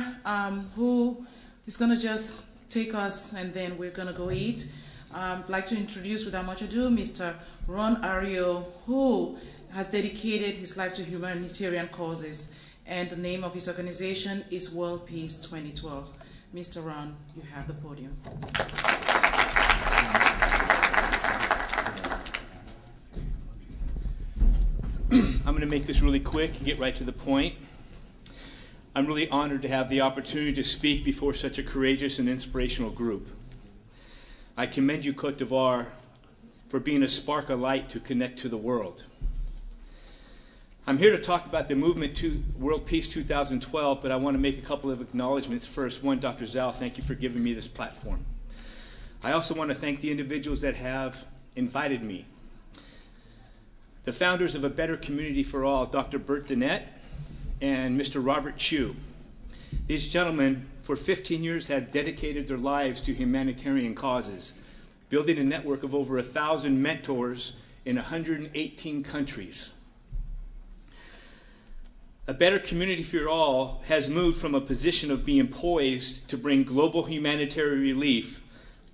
who is going to just take us, and then we're going to go eat. I'd like to introduce, without much ado, Mr. Ron Ario, who has dedicated his life to humanitarian causes, and the name of his organization is World Peace 2012. Mr. Ron, you have the podium. I'm going to make this really quick and get right to the point. I'm really honored to have the opportunity to speak before such a courageous and inspirational group. I commend you, Cote d'Ivoire, for being a spark of light to connect to the world. I'm here to talk about the movement to World Peace 2012, but I want to make a couple of acknowledgments first. One, Dr. Zhao, thank you for giving me this platform. I also want to thank the individuals that have invited me. The founders of A Better Community for All, Dr. Bert Dinette and Mr. Robert Chu. These gentlemen, for 15 years, have dedicated their lives to humanitarian causes, building a network of over 1,000 mentors in 118 countries. A A better community for all has moved from a position of being poised to bring global humanitarian relief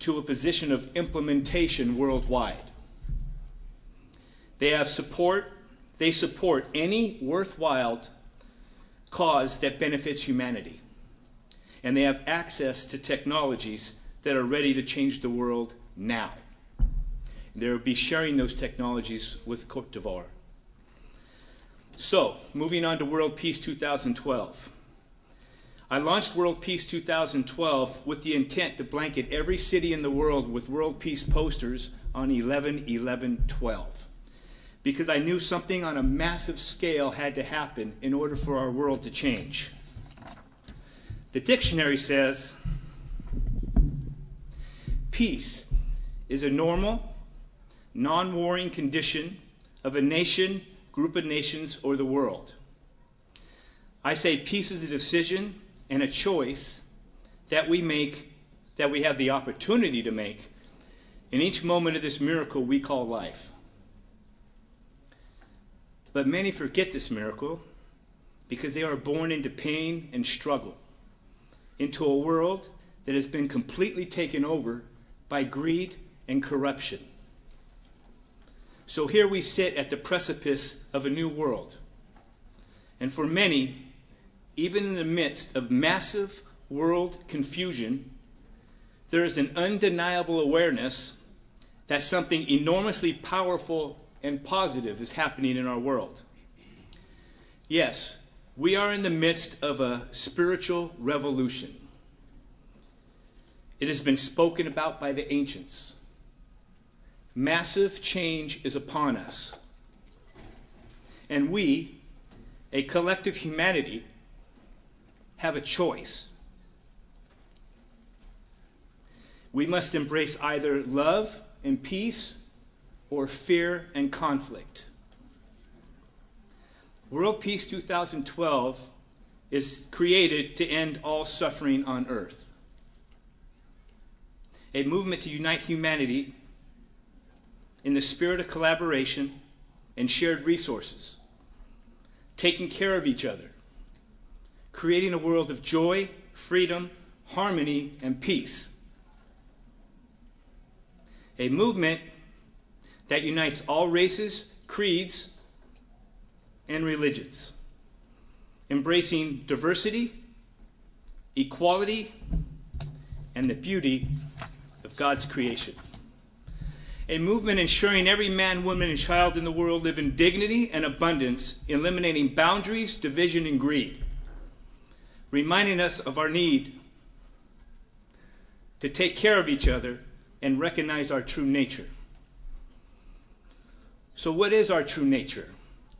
to a position of implementation worldwide. They support any worthwhile cause that benefits humanity. And they have access to technologies that are ready to change the world now. They will be sharing those technologies with Cote d'Ivoire. So, moving on to World Peace 2012. I launched World Peace 2012 with the intent to blanket every city in the world with World Peace posters on 11/11/12. Because I knew something on a massive scale had to happen in order for our world to change. The dictionary says, peace is a normal, non-warring condition of a nation, group of nations, or the world. I say peace is a decision and a choice that we make, that we have the opportunity to make in each moment of this miracle we call life. But many forget this miracle because they are born into pain and struggle, into a world that has been completely taken over by greed and corruption. So here we sit at the precipice of a new world. And for many, even in the midst of massive world confusion, there is an undeniable awareness that something enormously powerful and positive is happening in our world. Yes, we are in the midst of a spiritual revolution. It has been spoken about by the ancients. Massive change is upon us. And we, a collective humanity, have a choice. We must embrace either love and peace or fear and conflict. World Peace 2012 is created to end all suffering on earth. A movement to unite humanity in the spirit of collaboration and shared resources, taking care of each other, creating a world of joy, freedom, harmony, and peace. A movement that unites all races, creeds, and religions, embracing diversity, equality, and the beauty of God's creation. A movement ensuring every man, woman, and child in the world live in dignity and abundance, eliminating boundaries, division, and greed, reminding us of our need to take care of each other and recognize our true nature. So what is our true nature?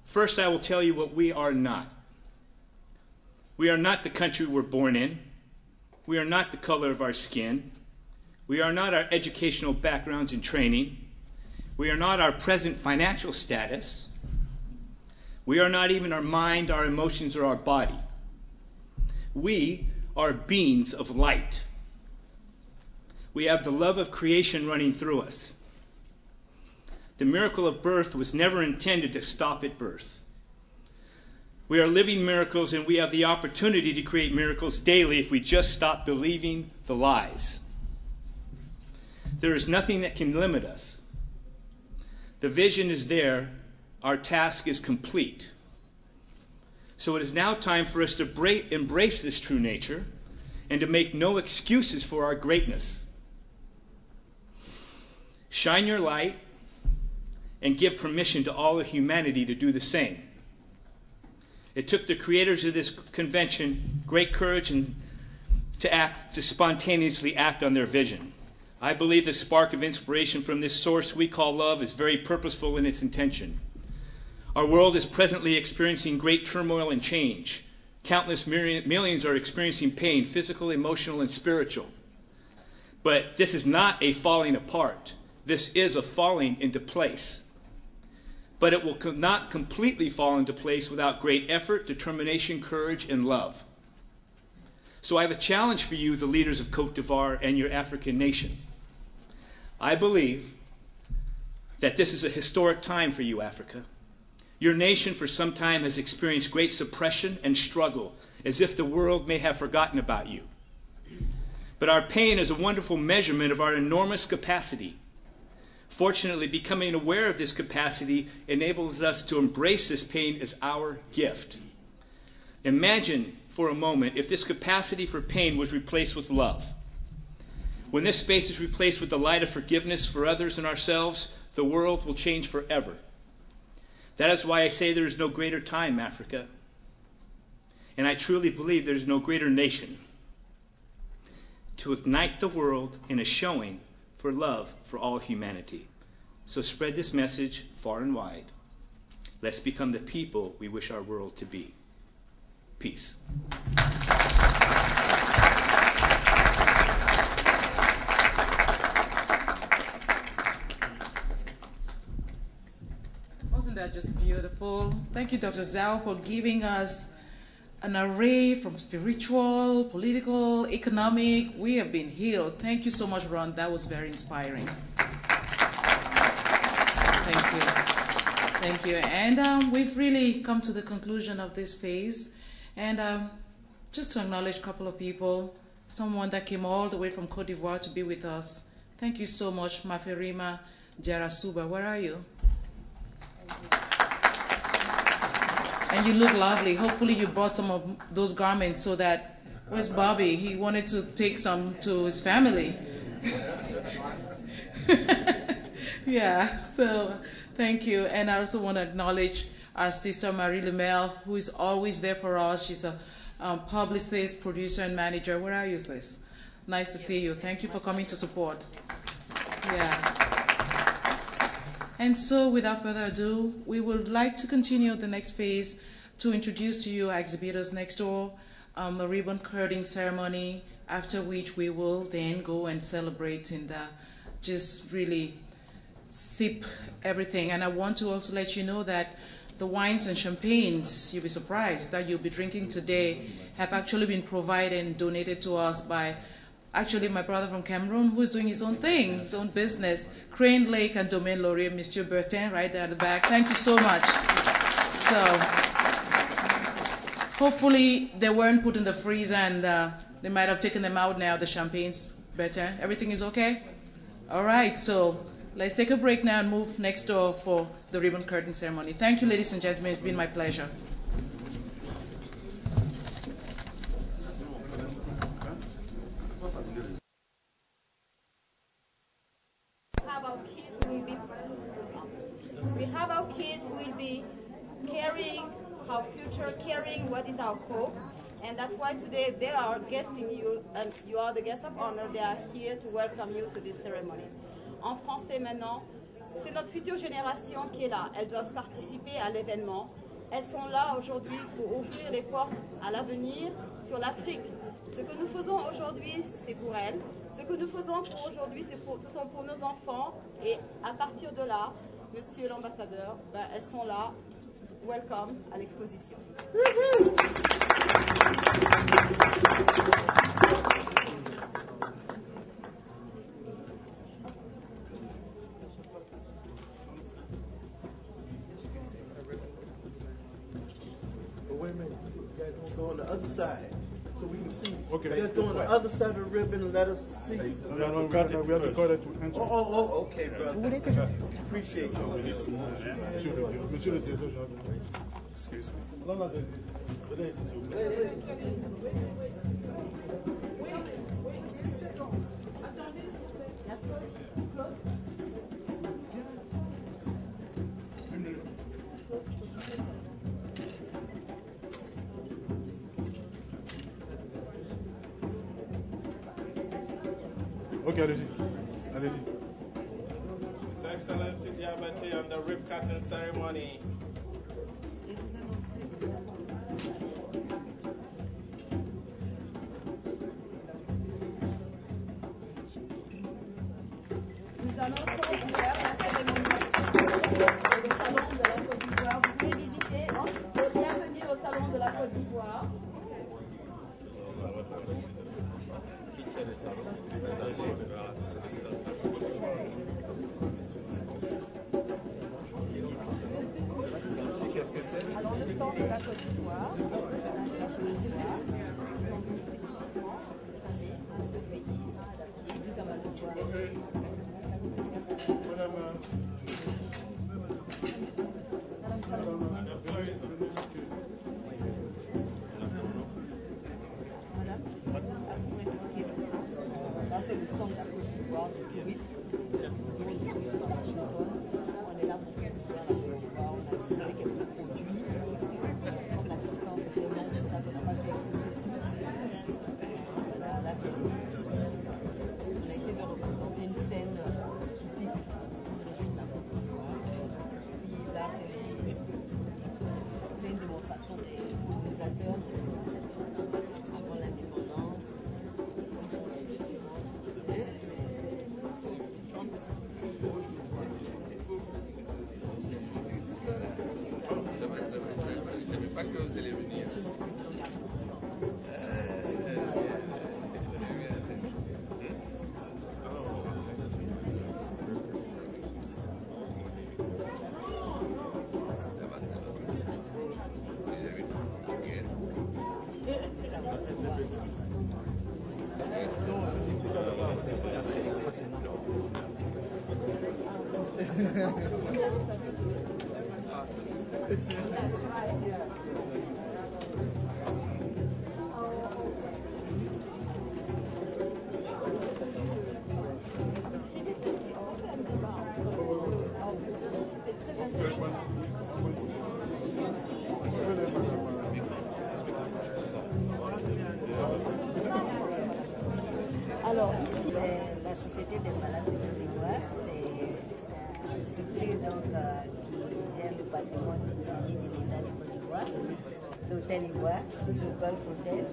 First, I will tell you what we are not. We are not the country we're born in. We are not the color of our skin. We are not our educational backgrounds and training. We are not our present financial status. We are not even our mind, our emotions, or our body. We are beings of light. We have the love of creation running through us. The miracle of birth was never intended to stop at birth. We are living miracles, and we have the opportunity to create miracles daily if we just stop believing the lies. There is nothing that can limit us. The vision is there. Our task is complete. So it is now time for us to embrace this true nature and to make no excuses for our greatness. Shine your light and give permission to all of humanity to do the same. It took the creators of this convention great courage to spontaneously act on their vision. I believe the spark of inspiration from this source we call love is very purposeful in its intention. Our world is presently experiencing great turmoil and change. Countless millions are experiencing pain, physical, emotional, and spiritual. But this is not a falling apart. This is a falling into place. But it will not completely fall into place without great effort, determination, courage, and love. So I have a challenge for you, the leaders of Cote d'Ivoire and your African nation. I believe that this is a historic time for you, Africa. Your nation for some time has experienced great suppression and struggle, as if the world may have forgotten about you. But our pain is a wonderful measurement of our enormous capacity. Fortunately, becoming aware of this capacity enables us to embrace this pain as our gift. Imagine for a moment if this capacity for pain was replaced with love. When this space is replaced with the light of forgiveness for others and ourselves, the world will change forever. That is why I say there is no greater time, Africa. And I truly believe there is no greater nation to ignite the world in a showing for love for all humanity. So spread this message far and wide. Let's become the people we wish our world to be. Peace. Wasn't that just beautiful? Thank you, Dr. Zhao, for giving us an array from spiritual, political, economic. We have been healed. Thank you so much, Ron. That was very inspiring. Thank you. Thank you. And we've really come to the conclusion of this phase. And just to acknowledge a couple of people, someone that came all the way from Cote d'Ivoire to be with us. Thank you so much, Maferima Jarasuba. Where are you? And you look lovely. Hopefully you brought some of those garments so that, where's Bobby? He wanted to take some to his family. Yeah, so thank you. And I also want to acknowledge our sister Marie Lemel, who is always there for us. She's a publicist, producer, and manager. Where are you, sis? Nice to see you. Thank you for coming to support. Yeah. And so, without further ado, we would like to continue the next phase to introduce to you our exhibitors next door, a ribbon cutting ceremony, after which we will then go and celebrate and just really sip everything. And I want to also let you know that the wines and champagnes, you'll be surprised, that you'll be drinking today have actually been provided and donated to us by actually my brother from Cameroon, who is doing his own thing, his own business, Crane Lake and Domaine Laurier, Monsieur Bertin, right there at the back. Thank you so much. So hopefully they weren't put in the freezer and they might have taken them out now, the champagnes. Bertin, everything is okay? All right, so let's take a break now and move next door for the ribbon curtain ceremony. Thank you, ladies and gentlemen. It's been my pleasure. We have our kids who will be carrying our future, carrying what is our hope. And that's why today they are guesting you, and you are the guest of honor. They are here to welcome you to this ceremony. En français maintenant, c'est notre future génération qui est là. Elles doivent participer à l'événement. Elles sont là aujourd'hui pour ouvrir les portes à l'avenir sur l'Afrique. Ce que nous faisons aujourd'hui, c'est pour elles. Ce que nous faisons pour aujourd'hui, ce sont pour nos enfants. Et à partir de là, Monsieur l'ambassadeur, elles sont là. Welcome à l'exposition. Wait a minute, you guys want to go on the other side so we can see. Okay. You guys go on the other side of the ribbon and let us see. We have to cut it to enter. Okay, brother. Appreciate you. Monsieur le directeur, excuse me. Non, ok, allez-y. Allez-y. His Excellency Diabate on the rib cutting ceremony. Nous annonçons ouvert la cérémonie au Salon de la Côte d'Ivoire. Vous pouvez visiter. Bienvenue au Salon de la Côte d'Ivoire. stand de la Côte d'Ivoire. Là, c'est le stand de la Côte d'Ivoire du tourisme. On est là pour faire la Côte d'Ivoire. On a exposé quelques produits. Comme la distance est tellement tout ça qu'on n'a pas pu exposer tous. Là, c'est on a essayé de représenter une scène typique de la Côte d'Ivoire. Puis là, c'est une démonstration des colonisateurs avant l'indépendance. Je ne savais pas que vous allez venir. Alors ici, la Société des malades de Côte d'Ivoire, c'est une structure donc, qui gère le patrimoine immobilier de l'État de Côte d'Ivoire, l'Hôtel Ivoire, le Golf Hotel,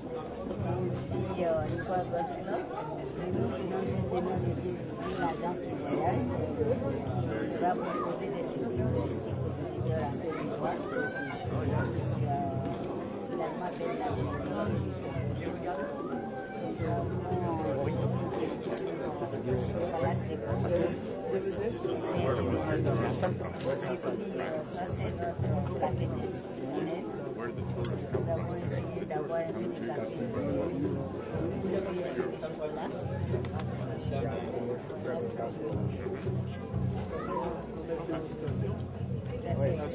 et aussi l'Ivoire Golf Club. Et nous venons justement de l'agence de voyage qui va proposer des séjours touristiques aux visiteurs en Côte d'Ivoire. Également faire de la nous avons essayé d'avoir un peu de café.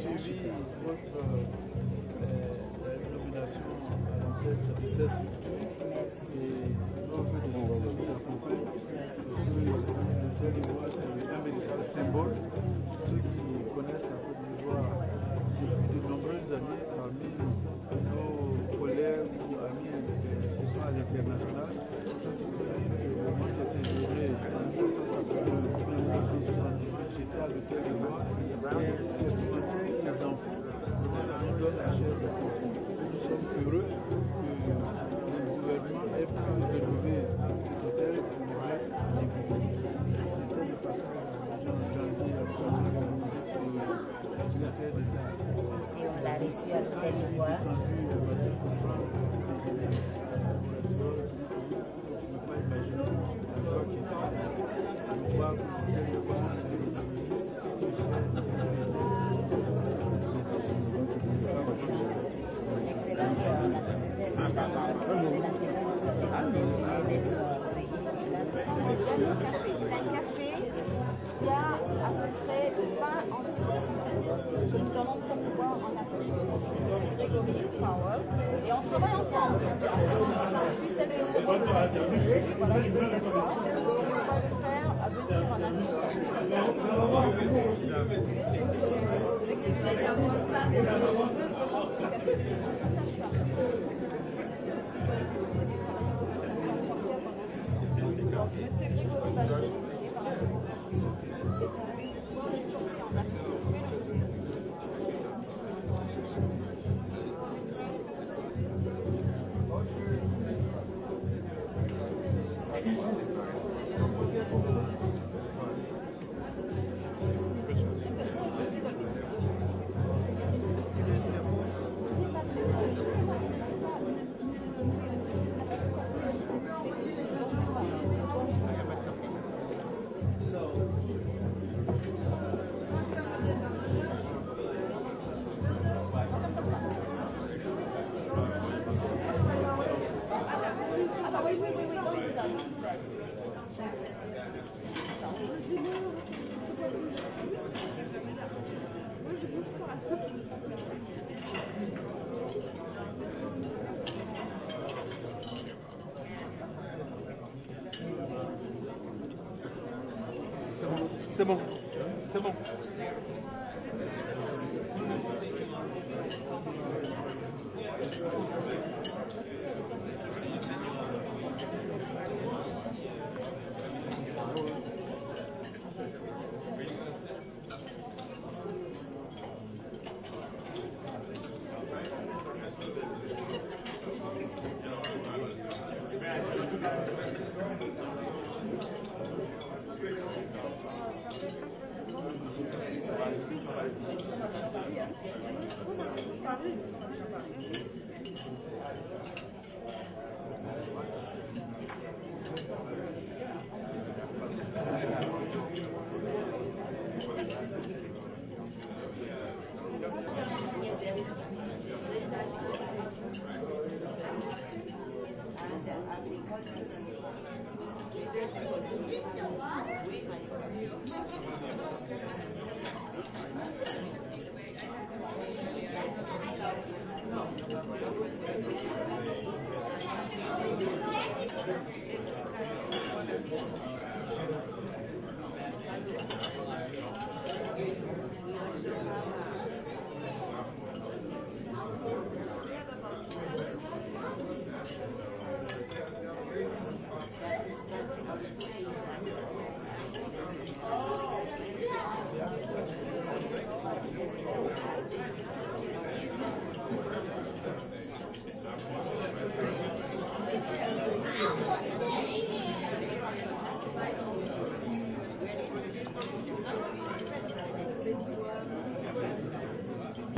Suivi votre nomination à la tête de cette structure et nos vœux de succès vous accompagnent. L'Hôtel d'Ivoire, c'est un véritable symbole. Ceux qui connaissent la Côte d'Ivoire depuis de nombreuses années, parmi nos collègues ou amis qui sont à l'international, moi j'ai séjourné en 1978, j'étais à l'Hôtel d'Ivoire et les enfants, nous donnent la chair de Cote. Nous sommes heureux que le gouvernement ait pu rénover cet hôtel pour le mettre en équilibre. C'était le passage à Jean-Janvier au secrétaire d'État. Si on l'a reçu à l'Hôtel d'Ivoire. Il y a à peu près 20 antioxydants que nous allons promouvoir en Afrique. C'est Grégory Power et on travaille ensemble. Suisse et les voilà les deux espoirs. On va le faire à venir en Afrique. Monsieur Grégory va nous expliquer par rapport C'est bon. C'est bon.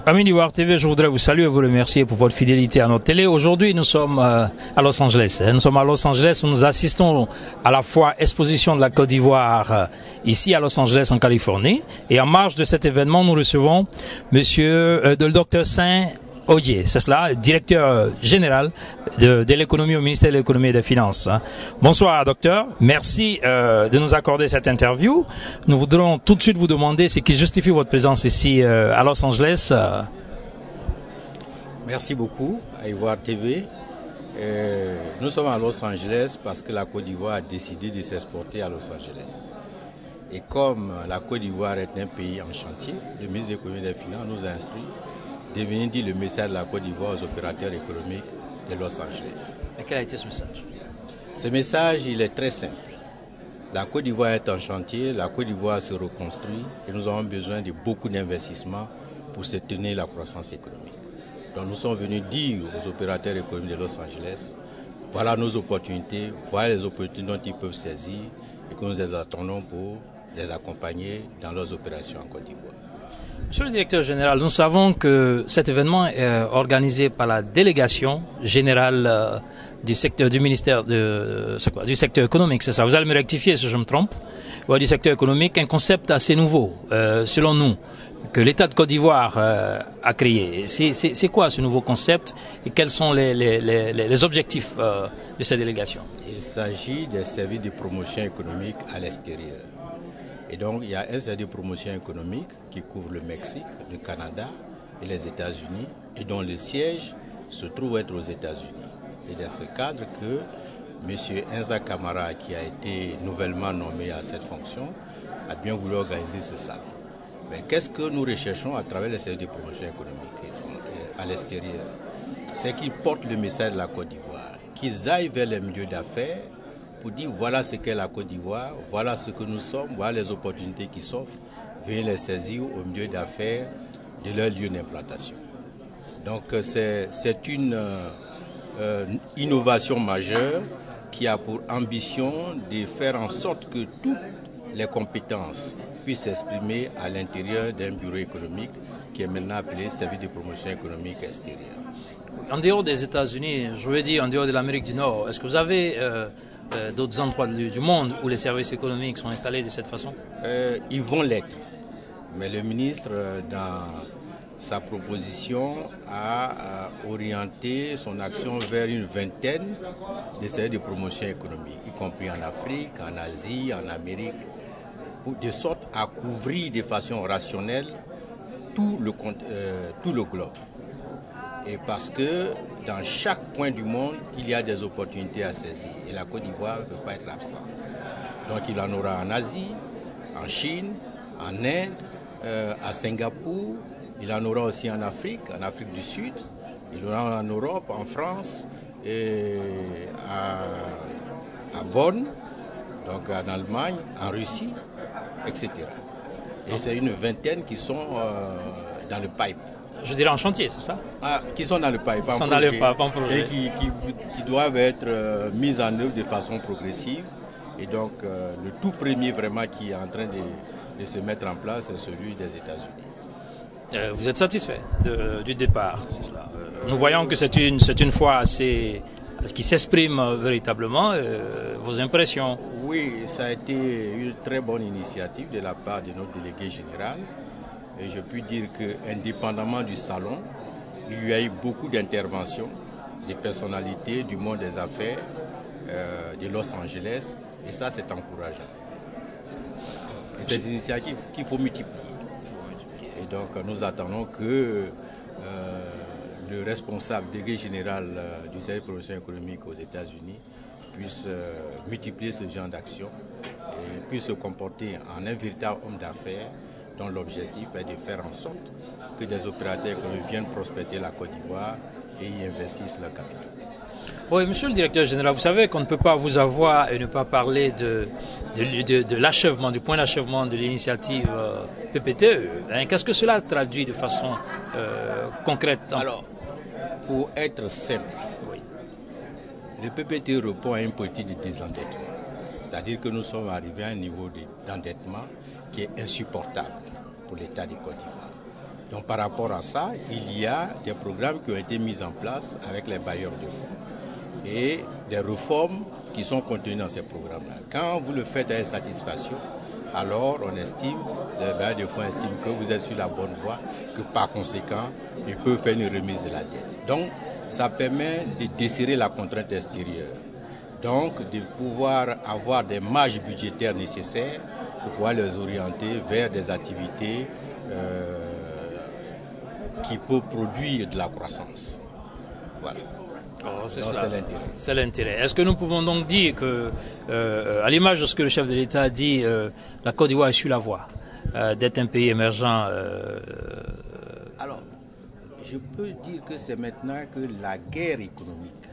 Amis d'Ivoire TV, je voudrais vous saluer et vous remercier pour votre fidélité à notre télé. Aujourd'hui, nous sommes à Los Angeles. Nous sommes à Los Angeles où nous assistons à la fois exposition de la Côte d'Ivoire ici à Los Angeles en Californie. Et en marge de cet événement, nous recevons le docteur Juillet, c'est cela, directeur général de l'économie au ministère de l'économie et des finances. Bonsoir docteur, merci de nous accorder cette interview. Nous voudrons tout de suite vous demander ce qui justifie votre présence ici à Los Angeles. Merci beaucoup à Ivoire TV. Nous sommes à Los Angeles parce que la Côte d'Ivoire a décidé de s'exporter à Los Angeles. Et comme la Côte d'Ivoire est un pays en chantier, le ministre de l'économie et des finances nous a instruit de venir dire le message de la Côte d'Ivoire aux opérateurs économiques de Los Angeles. Et quel a été ce message? Ce message, il est très simple. La Côte d'Ivoire est en chantier, la Côte d'Ivoire se reconstruit et nous avons besoin de beaucoup d'investissements pour soutenir la croissance économique. Donc nous sommes venus dire aux opérateurs économiques de Los Angeles, voilà nos opportunités, voilà les opportunités dont ils peuvent saisir et que nous les attendons pour les accompagner dans leurs opérations en Côte d'Ivoire. Monsieur le directeur général, nous savons que cet événement est organisé par la délégation générale du secteur du ministère du secteur économique, c'est ça. Vous allez me rectifier si je me trompe. Du secteur économique, un concept assez nouveau, selon nous, que l'État de Côte d'Ivoire a créé. C'est quoi ce nouveau concept et quels sont les objectifs de cette délégation? Il s'agit des services de promotion économique à l'extérieur. Et donc, il y a un service de promotion économique qui couvre le Mexique, le Canada et les États-Unis, et dont le siège se trouve être aux États-Unis. Et dans ce cadre que M. Enza Camara, qui a été nouvellement nommé à cette fonction, a bien voulu organiser ce salon. Mais qu'est-ce que nous recherchons à travers les services de promotion économique à l'extérieur? C'est qu'ils portent le message de la Côte d'Ivoire, qu'ils aillent vers les milieux d'affaires, pour dire voilà ce qu'est la Côte d'Ivoire, voilà ce que nous sommes, voilà les opportunités qui s'offrent, veuillez les saisir au milieu d'affaires de leur lieu d'implantation. Donc c'est une innovation majeure qui a pour ambition de faire en sorte que toutes les compétences puissent s'exprimer à l'intérieur d'un bureau économique qui est maintenant appelé Service de promotion économique extérieure. En dehors des États-Unis, je veux dire en dehors de l'Amérique du Nord, est-ce que vous avez d'autres endroits du monde où les services économiques sont installés de cette façon? Ils vont l'être. Mais le ministre, dans sa proposition, a orienté son action vers une vingtaine de services de promotion économique, y compris en Afrique, en Asie, en Amérique, de sorte à couvrir de façon rationnelle tout le globe. Et parce que dans chaque point du monde, il y a des opportunités à saisir. Et la Côte d'Ivoire ne peut pas être absente. Donc il en aura en Asie, en Chine, en Inde, à Singapour. Il en aura aussi en Afrique du Sud. Il en aura en Europe, en France, et à Bonn, donc en Allemagne, en Russie, etc. Et c'est une vingtaine qui sont dans le pipe. Je dirais en chantier, c'est ça? Qui sont dans le pipe, en projet. Et qui doivent être mis en œuvre de façon progressive. Et donc, le tout premier vraiment qui est en train de se mettre en place, c'est celui des États-Unis. Vous êtes satisfait du départ, c'est cela. Nous voyons que c'est une fois assez qui s'exprime véritablement. Vos impressions? Oui, ça a été une très bonne initiative de la part de notre délégué général. Et je puis dire qu'indépendamment du salon, il y a eu beaucoup d'interventions des personnalités du monde des affaires de Los Angeles. Et ça, c'est encourageant. Et c'est des initiatives qu'il faut multiplier. Et donc, nous attendons que le responsable délégué général du service de promotion économique aux États-Unis puisse multiplier ce genre d'action et puisse se comporter en un véritable homme d'affaires dont l'objectif est de faire en sorte que des opérateurs économiques viennent prospecter la Côte d'Ivoire et y investissent leur capital. Oui, monsieur le directeur général, vous savez qu'on ne peut pas vous avoir et ne pas parler de l'achèvement, du point d'achèvement de l'initiative PPTE. Qu'est-ce que cela traduit de façon concrète? Alors, pour être simple, oui, le PPTE répond à une politique de désendettement. C'est-à-dire que nous sommes arrivés à un niveau d'endettement qui est insupportable pour l'État de Côte d'Ivoire. Donc par rapport à ça, il y a des programmes qui ont été mis en place avec les bailleurs de fonds et des réformes qui sont contenues dans ces programmes-là. Quand vous le faites avec satisfaction, alors on estime, les bailleurs de fonds estiment que vous êtes sur la bonne voie, que par conséquent, ils peuvent faire une remise de la dette. Donc ça permet de desserrer la contrainte extérieure. Donc de pouvoir avoir des marges budgétaires nécessaires pour pouvoir les orienter vers des activités qui peuvent produire de la croissance. Voilà. Oh, c'est l'intérêt. Est-ce que nous pouvons donc dire que, à l'image de ce que le chef de l'État a dit, la Côte d'Ivoire est sur la voie d'être un pays émergent? Alors, je peux dire que c'est maintenant que la guerre économique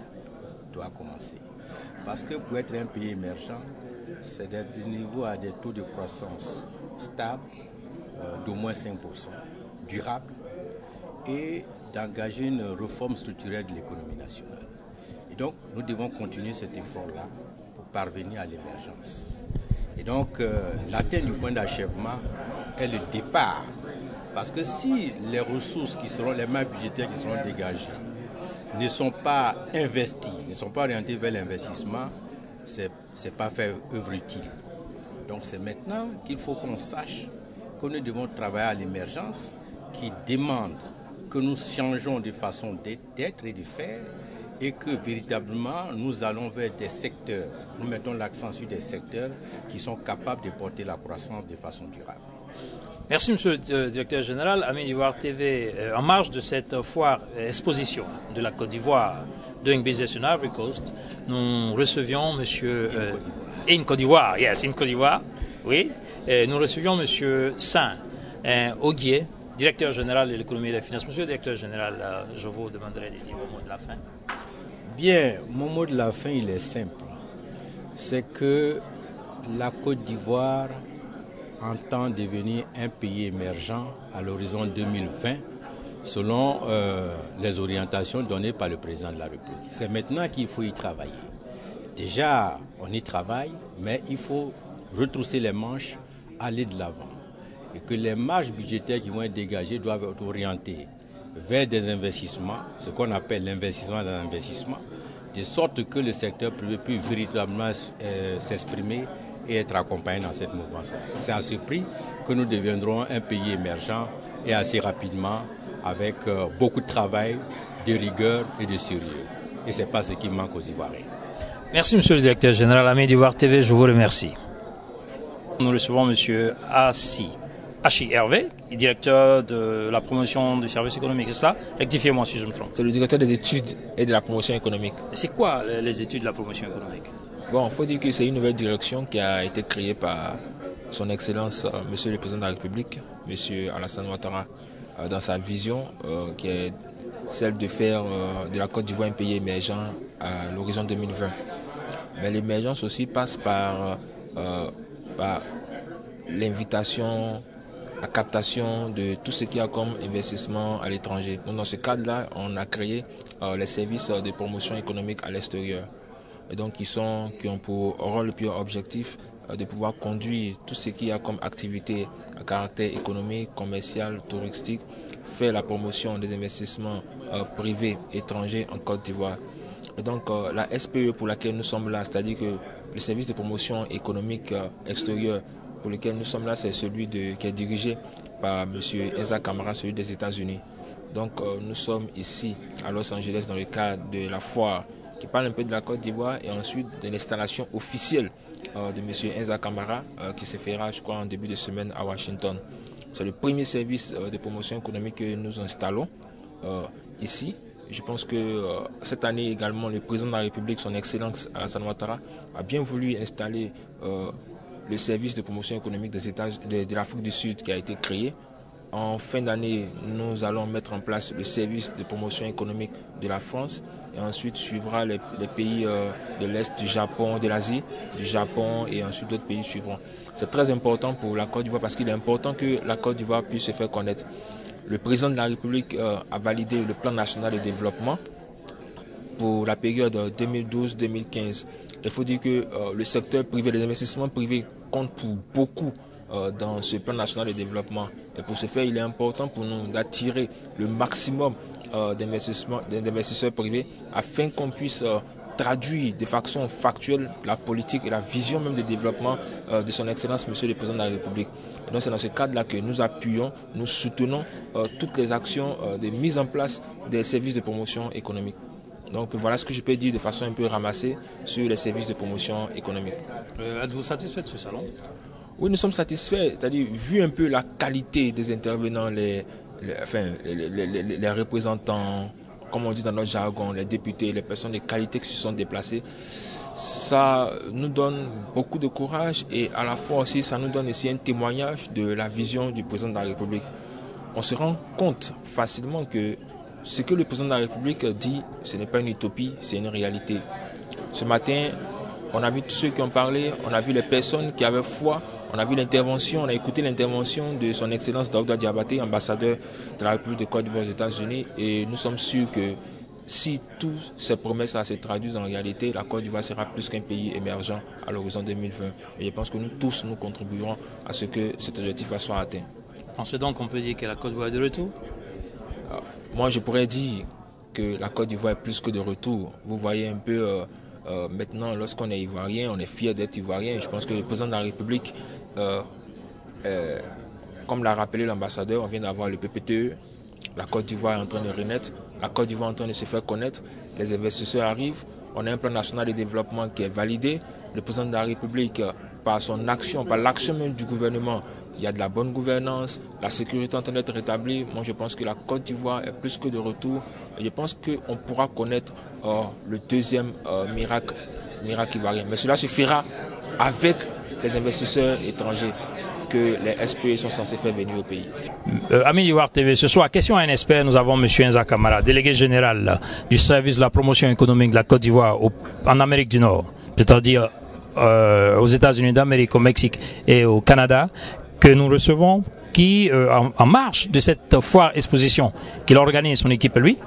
doit commencer. Parce que pour être un pays émergent, c'est d'être de niveau à des taux de croissance stables, d'au moins 5%, durables, et d'engager une réforme structurelle de l'économie nationale. Et donc, nous devons continuer cet effort-là pour parvenir à l'émergence. Et donc, l'atteinte du point d'achèvement est le départ. Parce que si les ressources qui seront, les mains budgétaires qui seront dégagées, ne sont pas investies, ne sont pas orientées vers l'investissement, c'est pas faire œuvre utile. Donc c'est maintenant qu'il faut qu'on sache que nous devons travailler à l'émergence qui demande que nous changeons de façon d'être et de faire et que véritablement nous allons vers des secteurs, nous mettons l'accent sur des secteurs qui sont capables de porter la croissance de façon durable. Merci monsieur le directeur général. Amis d'Ivoire TV, en marge de cette foire exposition de la Côte d'Ivoire, Doing Business in Ivory Coast, nous recevions monsieur... in Côte d'Ivoire, yes, in Côte d'Ivoire, oui. Nous recevions monsieur Saint Juillet, directeur général de l'économie et des finances. Monsieur le directeur général, je vous demanderai de dire vos mots de la fin. Bien, mon mot de la fin, il est simple. C'est que la Côte d'Ivoire entend devenir un pays émergent à l'horizon 2020 selon les orientations données par le président de la République. C'est maintenant qu'il faut y travailler. Déjà, on y travaille, mais il faut retrousser les manches, aller de l'avant. Et que les marges budgétaires qui vont être dégagées doivent être orientées vers des investissements, ce qu'on appelle l'investissement dans l'investissement, de sorte que le secteur privé puisse véritablement s'exprimer et être accompagné dans cette mouvance. C'est à ce prix que nous deviendrons un pays émergent et assez rapidement avec beaucoup de travail, de rigueur et de sérieux. Et ce n'est pas ce qui manque aux Ivoiriens. Merci monsieur le directeur général. Amis d'Ivoire TV, je vous remercie. Nous recevons monsieur Hachi Hervé, directeur de la promotion du service économique, c'est ça? Rectifiez-moi si je me trompe. C'est le directeur des études et de la promotion économique. C'est quoi les études de la promotion économique? Bon, il faut dire que c'est une nouvelle direction qui a été créée par son Excellence, Monsieur le Président de la République, Monsieur Alassane Ouattara, dans sa vision qui est celle de faire de la Côte d'Ivoire un pays émergent à l'horizon 2020. Mais l'émergence aussi passe par l'invitation, la captation de tout ce qu'il y a comme investissement à l'étranger. Dans ce cadre-là, on a créé les services de promotion économique à l'extérieur. Et donc, qui ont pour rôle le plus objectif de pouvoir conduire tout ce qu'il y a comme activité à caractère économique, commercial, touristique, faire la promotion des investissements privés étrangers en Côte d'Ivoire. Et donc, la SPE pour laquelle nous sommes là, c'est-à-dire que le service de promotion économique extérieure pour lequel nous sommes là, c'est celui qui est dirigé par M. Enza Camara, celui des États-Unis. Donc nous sommes ici à Los Angeles dans le cadre de la foire qui parle un peu de la Côte d'Ivoire et ensuite de l'installation officielle de M. Enza Camara qui se fera, je crois, en début de semaine à Washington. C'est le premier service de promotion économique que nous installons ici. Je pense que cette année également, le président de la République, son Excellence Alassane Ouattara, a bien voulu installer le service de promotion économique de l'Afrique du Sud qui a été créé. En fin d'année, nous allons mettre en place le service de promotion économique de la France et ensuite suivra les pays de l'Est, du Japon, de l'Asie, du Japon et ensuite d'autres pays suivront. C'est très important pour la Côte d'Ivoire parce qu'il est important que la Côte d'Ivoire puisse se faire connaître. Le président de la République a validé le plan national de développement pour la période 2012-2015. Il faut dire que le secteur privé, les investissements privés comptent pour beaucoup dans ce plan national de développement. Et pour ce faire, il est important pour nous d'attirer le maximum d'investisseurs privés afin qu'on puisse traduire de façon factuelle la politique et la vision même de développement de son Excellence, Monsieur le Président de la République. Et donc c'est dans ce cadre-là que nous appuyons, nous soutenons toutes les actions de mise en place des services de promotion économique. Donc voilà ce que je peux dire de façon un peu ramassée sur les services de promotion économique. Êtes-vous satisfait de ce salon? Oui, nous sommes satisfaits, c'est-à-dire vu un peu la qualité des intervenants, les représentants, comme on dit dans notre jargon, les députés, les personnes de qualité qui se sont déplacées, ça nous donne beaucoup de courage et à la fois aussi ça nous donne aussi un témoignage de la vision du président de la République. On se rend compte facilement que ce que le président de la République dit, ce n'est pas une utopie, c'est une réalité. Ce matin, on a vu tous ceux qui ont parlé, on a vu les personnes qui avaient foi, on a vu l'intervention, on a écouté l'intervention de son Excellence Daouda Diabaté, ambassadeur de la République de Côte d'Ivoire aux États-Unis, et nous sommes sûrs que si toutes ces promesses se traduisent en réalité, la Côte d'Ivoire sera plus qu'un pays émergent à l'horizon 2020. Et je pense que nous tous, nous contribuerons à ce que cet objectif soit atteint. Pensez donc qu'on peut dire que la Côte d'Ivoire est de retour? Moi, je pourrais dire que la Côte d'Ivoire est plus que de retour. Vous voyez un peu, maintenant, lorsqu'on est ivoirien, on est fier d'être ivoirien. Je pense que le président de la République, comme l'a rappelé l'ambassadeur, on vient d'avoir le PPTE. La Côte d'Ivoire est en train de renaître. La Côte d'Ivoire est en train de se faire connaître. Les investisseurs arrivent. On a un plan national de développement qui est validé. Le président de la République, par son action, par l'action même du gouvernement, il y a de la bonne gouvernance, la sécurité est en train d'être rétablie. Moi, je pense que la Côte d'Ivoire est plus que de retour. Et je pense qu'on pourra connaître le deuxième miracle ivoirien. Mais cela se fera avec les investisseurs étrangers que les SPE sont censés faire venir au pays. Amis d'Ivoire TV, ce soir, question à un expert, nous avons M. Enza Camara, délégué général du service de la promotion économique de la Côte d'Ivoire en Amérique du Nord, c'est-à-dire aux États-Unis d'Amérique, au Mexique et au Canada, que nous recevons, qui, en marge de cette foire exposition qu'il organise son équipe lui,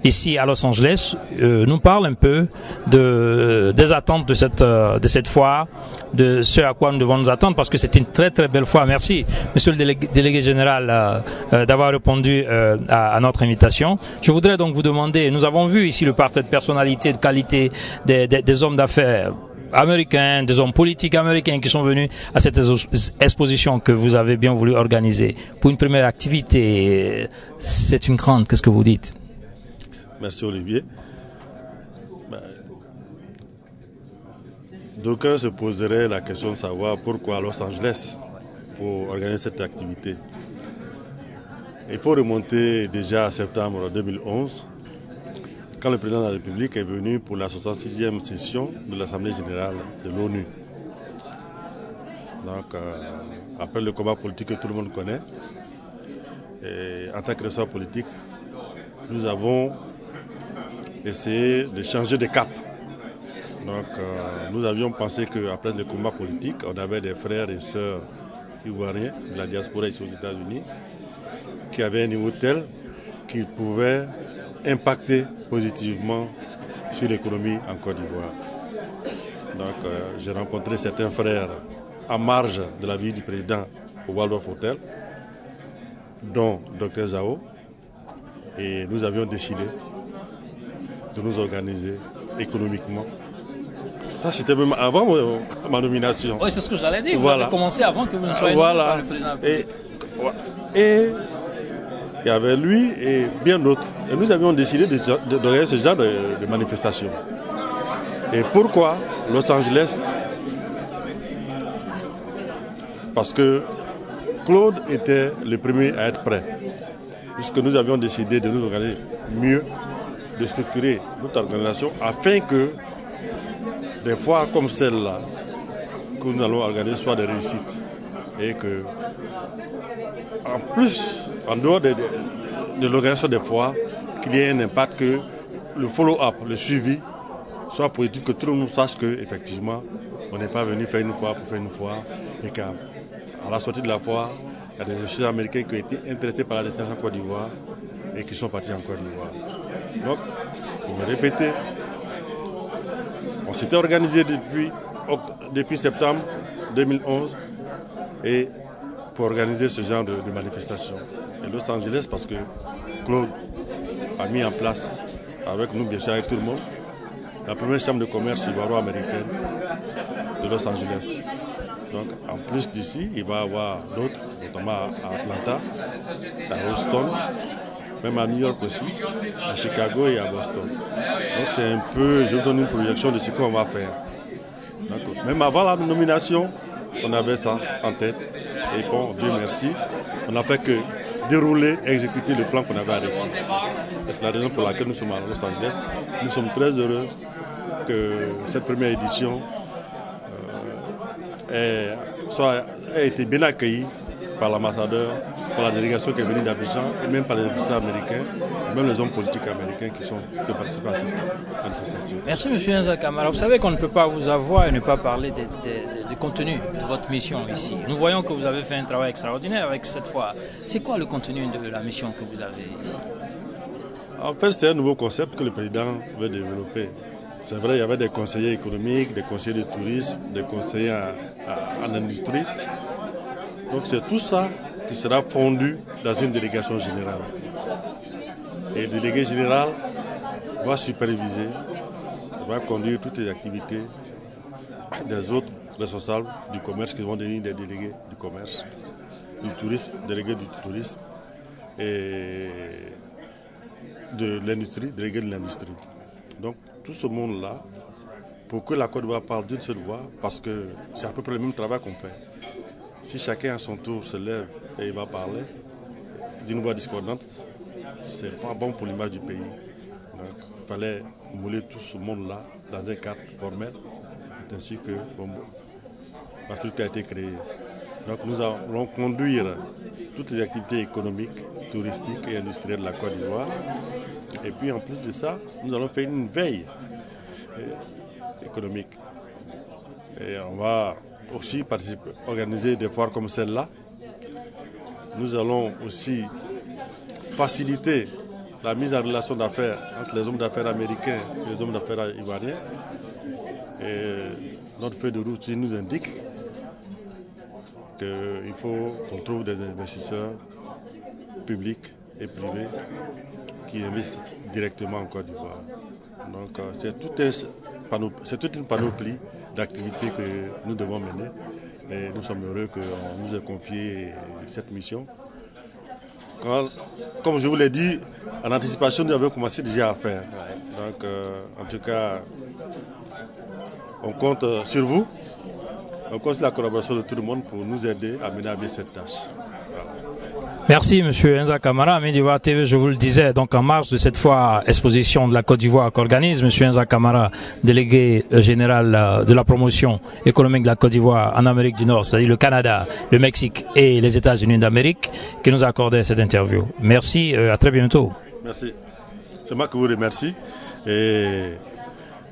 ici à Los Angeles, nous parle un peu des attentes de cette foire, de ce à quoi nous devons nous attendre, parce que c'est une très très belle foire. Merci, Monsieur le délégué général, d'avoir répondu à notre invitation. Je voudrais donc vous demander, nous avons vu ici le parterre de personnalités, de qualité des hommes d'affaires américains, des hommes politiques américains qui sont venus à cette exposition que vous avez bien voulu organiser. Pour une première activité, c'est une grande, qu'est-ce que vous dites? Merci Olivier. D'aucuns se poseraient la question de savoir pourquoi Los Angeles pour organiser cette activité. Il faut remonter déjà à septembre 2011, quand le président de la République est venu pour la 66e session de l'Assemblée générale de l'ONU. Donc, après le combat politique que tout le monde connaît, et en tant que responsable politique, nous avons essayé de changer de cap. Donc, nous avions pensé qu'après le combat politique, on avait des frères et sœurs ivoiriens de la diaspora ici aux États-Unis qui avaient un niveau tel qu'ils pouvaient impacter positivement sur l'économie en Côte d'Ivoire. Donc, j'ai rencontré certains frères à marge de la vie du président au Waldorf Hotel, dont Dr Zao, et nous avions décidé de nous organiser économiquement. Ça, c'était même avant ma nomination. Oui, c'est ce que j'allais dire. Vous Voilà. avez commencé avant que vous ne soyez nommé par le président. Et il y avait lui et bien d'autres. Et nous avions décidé d'organiser ce genre de manifestation. Et pourquoi Los Angeles? Parce que Claude était le premier à être prêt. Puisque nous avions décidé de nous organiser mieux, de structurer notre organisation afin que des foires comme celle-là que nous allons organiser soient des réussites. Et que, en plus, en dehors de l'organisation des foires, qu'il y ait un impact, que le follow-up, le suivi, soit positif, que tout le monde sache qu'effectivement, on n'est pas venu faire une foire pour faire une foire et qu'à la sortie de la foire, il y a des investisseurs américains qui ont été intéressés par la destination Côte d'Ivoire et qui sont partis en Côte d'Ivoire. Donc, pour me répéter, on s'était organisé depuis septembre 2011 et pour organiser ce genre de manifestation. Et Los Angeles, parce que Claude a mis en place, avec nous, bien sûr, avec tout le monde, la première chambre de commerce ivoiro-américaine de Los Angeles. Donc, en plus d'ici, il va y avoir d'autres, notamment à Atlanta, à Houston, même à New York aussi, à Chicago et à Boston. Donc, c'est un peu, je vous donne une projection de ce qu'on va faire. Donc, même avant la nomination, on avait ça en tête. Et bon, Dieu merci, on n'a fait que dérouler, exécuter le plan qu'on avait arrêté. C'est la raison pour laquelle nous sommes à Los Angeles. Nous sommes très heureux que cette première édition ait été bien accueillie par l'ambassadeur, par la délégation qui est venue d'Abidjan et même par les investisseurs américains, même les hommes politiques américains qui participent à cette manifestation. Merci M. Nza Kamara. Vous savez qu'on ne peut pas vous avoir et ne pas parler du contenu de votre mission ici. Nous voyons que vous avez fait un travail extraordinaire avec cette fois. C'est quoi le contenu de la mission que vous avez ici? En fait, c'est un nouveau concept que le président veut développer. C'est vrai, il y avait des conseillers économiques, des conseillers de tourisme, des conseillers en industrie. Donc c'est tout ça qui sera fondu dans une délégation générale. Et le délégué général va superviser, va conduire toutes les activités des autres responsables du commerce qui vont devenir des délégués du commerce, du tourisme, délégués du tourisme et de l'industrie, délégués de l'industrie. Donc tout ce monde-là, pour que la Côte d'Ivoire parle d'une seule voix, parce que c'est à peu près le même travail qu'on fait. Si chacun à son tour se lève et il va parler d'une voix discordante, c'est pas bon pour l'image du pays. Donc il fallait mouler tout ce monde-là dans un cadre formel, ainsi que la structure a été créée. Donc nous allons conduire toutes les activités économiques, touristiques et industrielles de la Côte d'Ivoire. Et puis en plus de ça, nous allons faire une veille économique. Et on va aussi organiser des foires comme celle-là. Nous allons aussi faciliter la mise en relation d'affaires entre les hommes d'affaires américains et les hommes d'affaires ivoiriens. Et notre feuille de route nous indique qu'il faut qu'on trouve des investisseurs publics et privés qui investissent directement en Côte d'Ivoire. Donc c'est toute une panoplie d'activités que nous devons mener et nous sommes heureux qu'on nous ait confié cette mission. Comme je vous l'ai dit, en anticipation, nous avons commencé déjà à faire. Donc en tout cas, on compte sur vous, on compte sur la collaboration de tout le monde pour nous aider à mener à bien cette tâche. Voilà. Merci, Monsieur Enza Camara. Amis d'Ivoire TV, je vous le disais, donc en marge de cette fois exposition de la Côte d'Ivoire qu'organise Monsieur Enza Camara, délégué général de la promotion économique de la Côte d'Ivoire en Amérique du Nord, c'est-à-dire le Canada, le Mexique et les États-Unis d'Amérique, qui nous a accordé cette interview. Merci, à très bientôt. Merci. C'est moi qui vous remercie et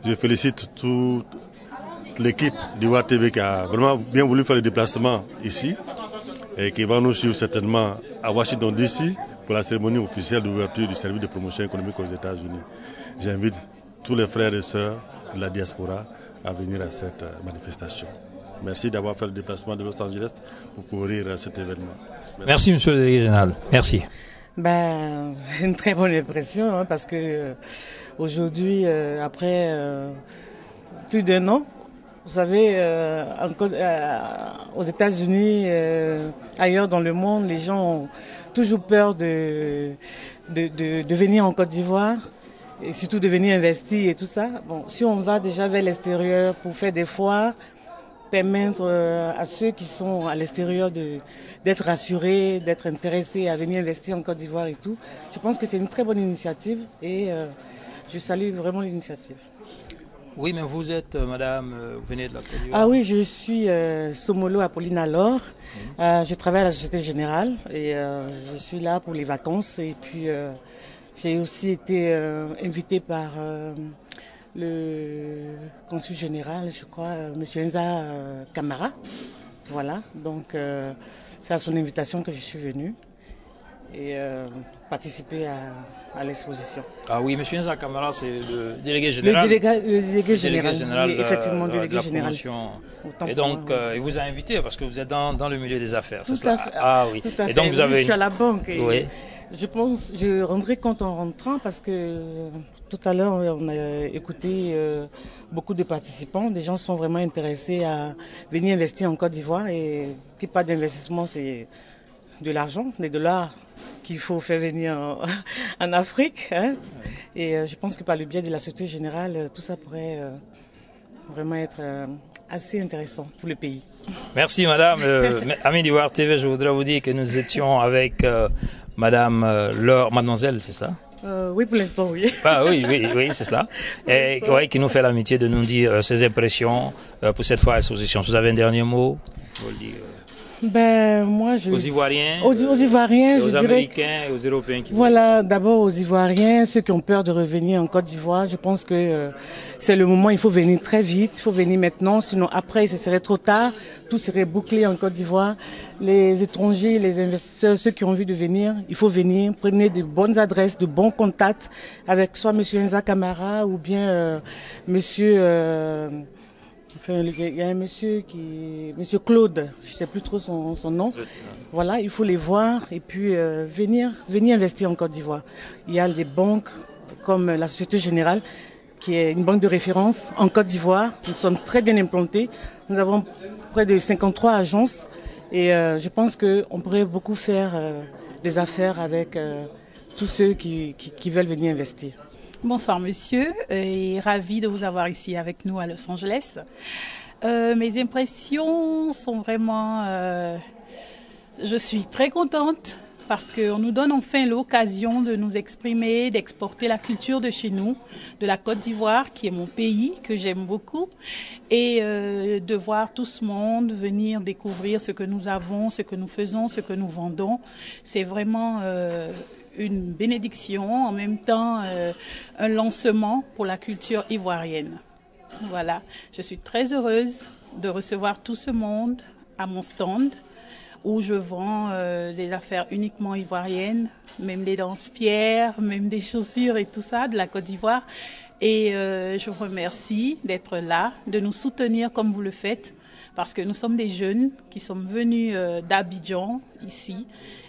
je félicite toute l'équipe d'Ivoire TV qui a vraiment bien voulu faire le déplacement ici et qui va nous suivre certainement à Washington DC pour la cérémonie officielle d'ouverture du service de promotion économique aux États-Unis. J'invite tous les frères et sœurs de la diaspora à venir à cette manifestation. Merci d'avoir fait le déplacement de Los Angeles pour couvrir cet événement. Merci, Monsieur le délégué général. Merci. Ben, j'ai une très bonne impression hein, parce que aujourd'hui, après plus d'1 an, vous savez, aux États-Unis, ailleurs dans le monde, les gens ont toujours peur de venir en Côte d'Ivoire et surtout de venir investir et tout ça. Bon, si on va déjà vers l'extérieur pour faire des foires, permettre à ceux qui sont à l'extérieur d'être rassurés, d'être intéressés à venir investir en Côte d'Ivoire et tout, je pense que c'est une très bonne initiative et je salue vraiment l'initiative. Oui, mais vous êtes, madame, vous venez de la Côte d'Ivoire? Ah oui, je suis Somolo Apolline Alors. Je travaille à la Société Générale et je suis là pour les vacances. Et puis, j'ai aussi été invitée par le consul général, je crois, M. Enza Camara. Voilà, donc c'est à son invitation que je suis venue et participer à l'exposition. Ah oui, M. Enza Camara, c'est le délégué général. Le délégué général, oui, effectivement, de délégué la général. promotion. Et donc, il vous a invité parce que vous êtes dans le milieu des affaires, c'est Tout cela? à fait. Ah oui. Tout à Et donc, fait. vous avez Je suis à la banque. Et oui. je rendrai compte en rentrant parce que tout à l'heure, on a écouté beaucoup de participants. Des gens sont vraiment intéressés à venir investir en Côte d'Ivoire et qui pas d'investissement, c'est de l'argent, des dollars qu'il faut faire venir en Afrique. Hein. Et je pense que par le biais de la Société Générale, tout ça pourrait vraiment être assez intéressant pour le pays. Merci madame. Amis d'Ivoire TV, je voudrais vous dire que nous étions avec madame Laure, mademoiselle, c'est ça? Oui, pour l'instant, oui. Ah, oui, c'est cela. Et ouais, qui nous fait l'amitié de nous dire ses impressions pour cette fois à l'exposition. Vous avez un dernier mot pour le dire? Ben, moi, aux Ivoiriens, aux Ivoiriens, aux je Américains et aux Européens. Voilà, d'abord aux Ivoiriens, ceux qui ont peur de revenir en Côte d'Ivoire. Je pense que c'est le moment. Il faut venir très vite. Il faut venir maintenant. Sinon, après, ce serait trop tard. Tout serait bouclé en Côte d'Ivoire. Les étrangers, les investisseurs, ceux qui ont envie de venir, il faut venir. Prenez de bonnes adresses, de bons contacts avec soit Monsieur Enza Camara ou bien Monsieur. Enfin, il y a un monsieur monsieur Claude, je sais plus trop son nom. Voilà, il faut les voir et puis venir investir en Côte d'Ivoire. Il y a des banques comme la Société Générale, qui est une banque de référence en Côte d'Ivoire. Nous sommes très bien implantés. Nous avons près de 53 agences et je pense qu'on pourrait beaucoup faire des affaires avec tous ceux qui veulent venir investir. Bonsoir monsieur, et ravi de vous avoir ici avec nous à Los Angeles. Mes impressions sont vraiment... je suis très contente parce qu'on nous donne enfin l'occasion de nous exprimer, d'exporter la culture de chez nous, de la Côte d'Ivoire, qui est mon pays, que j'aime beaucoup, et de voir tout ce monde venir découvrir ce que nous avons, ce que nous faisons, ce que nous vendons. C'est vraiment... une bénédiction, en même temps un lancement pour la culture ivoirienne. Voilà, je suis très heureuse de recevoir tout ce monde à mon stand où je vends des affaires uniquement ivoiriennes, même des danse-pierres, même des chaussures et tout ça de la Côte d'Ivoire. Et je vous remercie d'être là, de nous soutenir comme vous le faites, parce que nous sommes des jeunes qui sommes venus d'Abidjan, ici,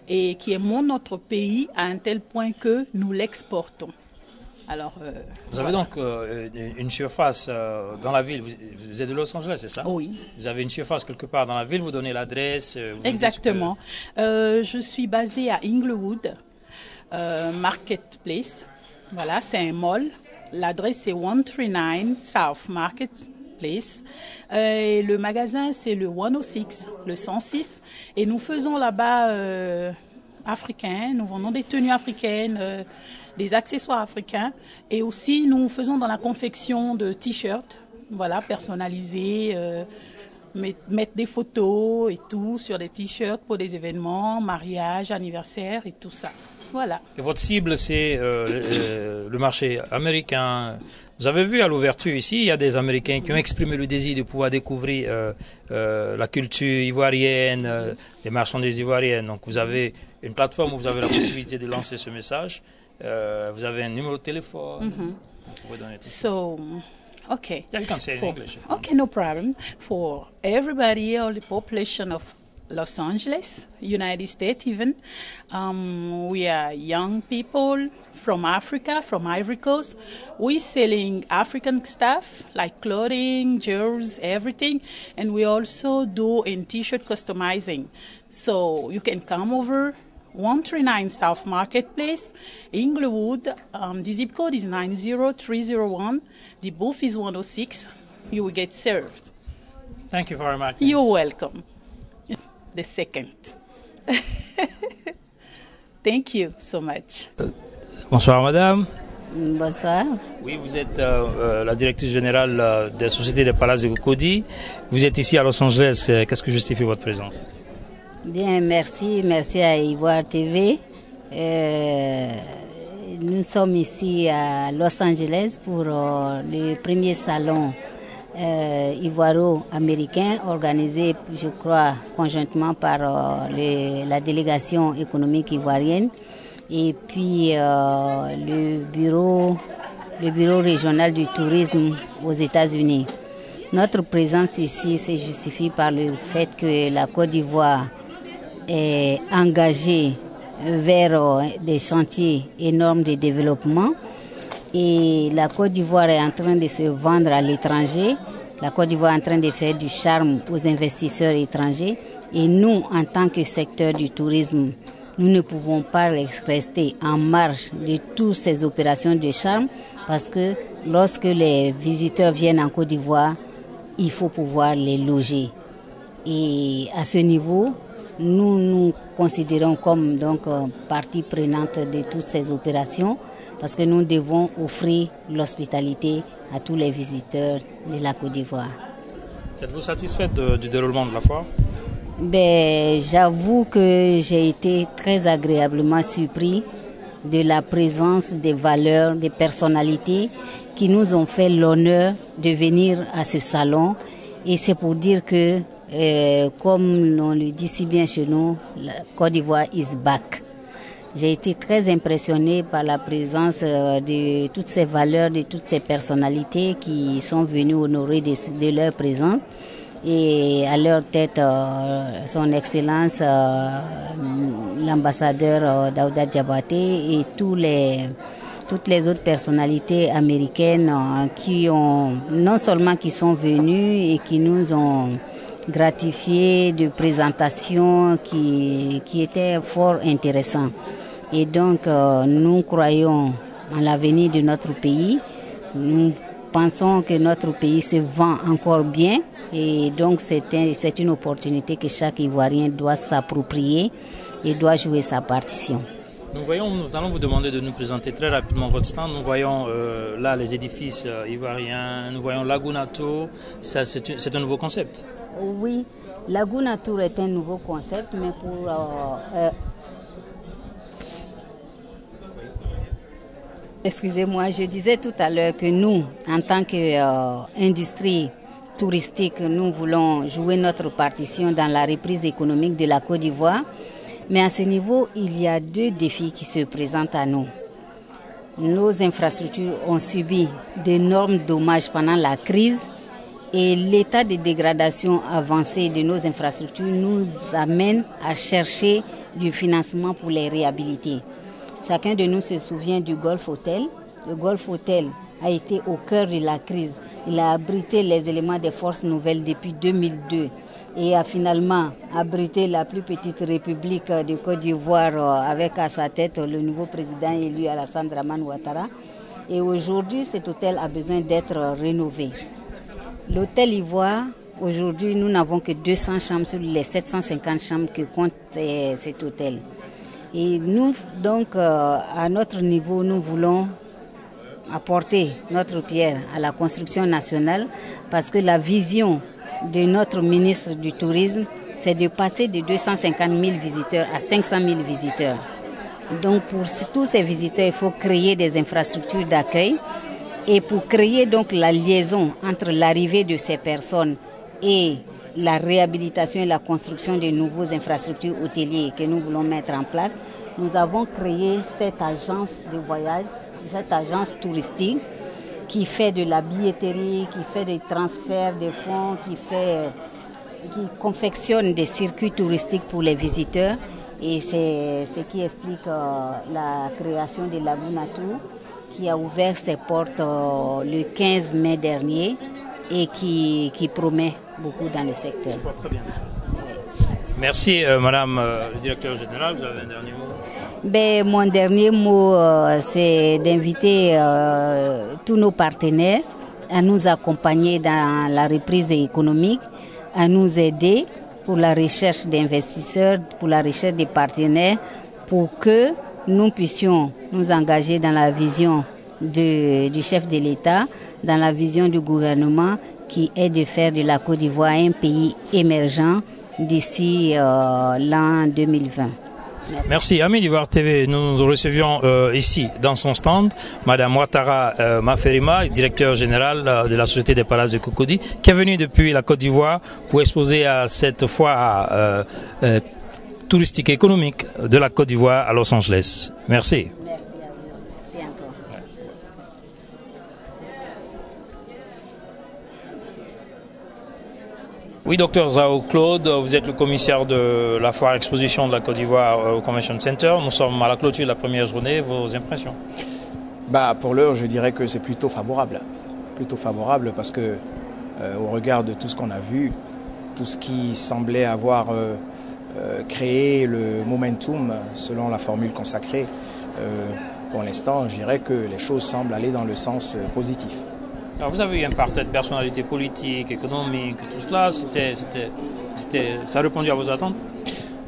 et qui aimons notre pays à un tel point que nous l'exportons. Alors, vous avez donc une surface dans la ville, vous êtes de Los Angeles, c'est ça? Oui. Vous avez une surface quelque part dans la ville, vous donnez l'adresse? Exactement. Je suis basée à Inglewood, Marketplace. Voilà, c'est un mall. L'adresse c'est 139 South Marketplace. Et le magasin c'est le 106, le 106. Et nous faisons là-bas africains, nous vendons des tenues africaines, des accessoires africains et aussi nous faisons dans la confection de t-shirts, voilà, personnalisés, mettre des photos et tout sur des t-shirts pour des événements, mariages, anniversaires et tout ça. Voilà. Et votre cible, c'est le marché américain. Vous avez vu à l'ouverture ici, il y a des Américains qui ont exprimé le désir de pouvoir découvrir la culture ivoirienne, les marchandises ivoiriennes. Donc vous avez une plateforme où vous avez la possibilité de lancer ce message. Vous avez un numéro de téléphone. Vous pouvez donner tout ça. So, okay. Yeah, you can say it in English. Okay, no problem. For everybody, all the population of Los Angeles, United States even, we are young people from Africa, from Ivory Coast. We're selling African stuff like clothing, jewels, everything. And we also do in t-shirt customizing. So you can come over 139 South Marketplace, Inglewood. The zip code is 90301. The booth is 106. You will get served. Thank you very much. You're welcome. The second. Thank you so much. Bonsoir madame. Bonsoir. Oui, vous êtes la directrice générale de la Société des Palaces de Cote. Vous êtes ici à Los Angeles. Qu'est-ce que justifie votre présence? Bien, merci. Merci à Ivoire TV. Nous sommes ici à Los Angeles pour le premier salon ivoiro-américain organisé, je crois, conjointement par la délégation économique ivoirienne et puis le bureau régional du tourisme aux États-Unis. Notre présence ici se justifie par le fait que la Côte d'Ivoire est engagée vers des chantiers énormes de développement. Et la Côte d'Ivoire est en train de se vendre à l'étranger. La Côte d'Ivoire est en train de faire du charme aux investisseurs étrangers. Et nous, en tant que secteur du tourisme, nous ne pouvons pas rester en marge de toutes ces opérations de charme parce que lorsque les visiteurs viennent en Côte d'Ivoire, il faut pouvoir les loger. Et à ce niveau, nous nous considérons comme donc partie prenante de toutes ces opérations. Parce que nous devons offrir l'hospitalité à tous les visiteurs de la Côte d'Ivoire. Êtes-vous satisfaite du déroulement de la foire? J'avoue que j'ai été très agréablement surpris de la présence des valeurs, des personnalités qui nous ont fait l'honneur de venir à ce salon. Et c'est pour dire que, comme on le dit si bien chez nous, la Côte d'Ivoire is back. J'ai été très impressionnée par la présence de toutes ces valeurs, de toutes ces personnalités qui sont venues honorer de leur présence. Et à leur tête, son Excellence, l'ambassadeur Daouda Diabaté et toutes les autres personnalités américaines qui ont, non seulement qui sont venues et qui nous ont gratifié de présentations qui étaient fort intéressantes. Et donc, nous croyons en l'avenir de notre pays. Nous pensons que notre pays se vend encore bien. Et donc, c'est une opportunité que chaque Ivoirien doit s'approprier et doit jouer sa partition. Nous allons vous demander de nous présenter très rapidement votre stand. Nous voyons là les édifices ivoiriens. Nous voyons Laguna Tour. C'est un nouveau concept. Oui, Laguna Tour est un nouveau concept, mais pour... Excusez-moi, je disais tout à l'heure que nous, en tant qu'industrie touristique, nous voulons jouer notre partition dans la reprise économique de la Côte d'Ivoire. Mais à ce niveau, il y a deux défis qui se présentent à nous. Nos infrastructures ont subi d'énormes dommages pendant la crise et l'état de dégradation avancé de nos infrastructures nous amène à chercher du financement pour les réhabiliter. Chacun de nous se souvient du Golf Hotel. Le Golf Hotel a été au cœur de la crise. Il a abrité les éléments des forces nouvelles depuis 2002 et a finalement abrité la plus petite république de Côte d'Ivoire avec à sa tête le nouveau président élu Alassane Dramane Ouattara. Et aujourd'hui, cet hôtel a besoin d'être rénové. L'hôtel Ivoire, aujourd'hui, nous n'avons que 200 chambres sur les 750 chambres que compte cet hôtel. Et nous, donc, à notre niveau, nous voulons apporter notre pierre à la construction nationale parce que la vision de notre ministre du Tourisme, c'est de passer de 250 000 visiteurs à 500 000 visiteurs. Donc pour tous ces visiteurs, il faut créer des infrastructures d'accueil et pour créer donc la liaison entre l'arrivée de ces personnes et la réhabilitation et la construction de nouvelles infrastructures hôtelières que nous voulons mettre en place, nous avons créé cette agence de voyage, cette agence touristique qui fait de la billetterie, qui fait des transferts de fonds, qui confectionne des circuits touristiques pour les visiteurs. Et c'est ce qui explique la création de Laguna Tour, qui a ouvert ses portes le 15 mai dernier et qui promet beaucoup dans le secteur. Très bien. Merci, Madame le directeur général. Vous avez un dernier mot? Ben, mon dernier mot, c'est d'inviter tous nos partenaires à nous accompagner dans la reprise économique, à nous aider pour la recherche d'investisseurs, pour la recherche des partenaires, pour que nous puissions nous engager dans la vision du chef de l'État, dans la vision du gouvernement qui est de faire de la Côte d'Ivoire un pays émergent d'ici l'an 2020. Merci. Amis d'Ivoire TV, nous recevions ici, dans son stand, Madame Ouattara Maferima, directeur général de la Société des Palaces de Cocody, qui est venue depuis la Côte d'Ivoire pour exposer à cette foire touristique et économique de la Côte d'Ivoire à Los Angeles. Merci. Merci encore. Oui, docteur Zao Claude, vous êtes le commissaire de la foire exposition de la Côte d'Ivoire au Convention Center. Nous sommes à la clôture de la première journée. Vos impressions? Pour l'heure, je dirais que c'est plutôt favorable. Plutôt favorable parce que, au regard de tout ce qu'on a vu, tout ce qui semblait avoir créé le momentum selon la formule consacrée, pour l'instant, je dirais que les choses semblent aller dans le sens positif. Alors vous avez eu un parterre de personnalités politiques, économiques, tout cela, ça a répondu à vos attentes?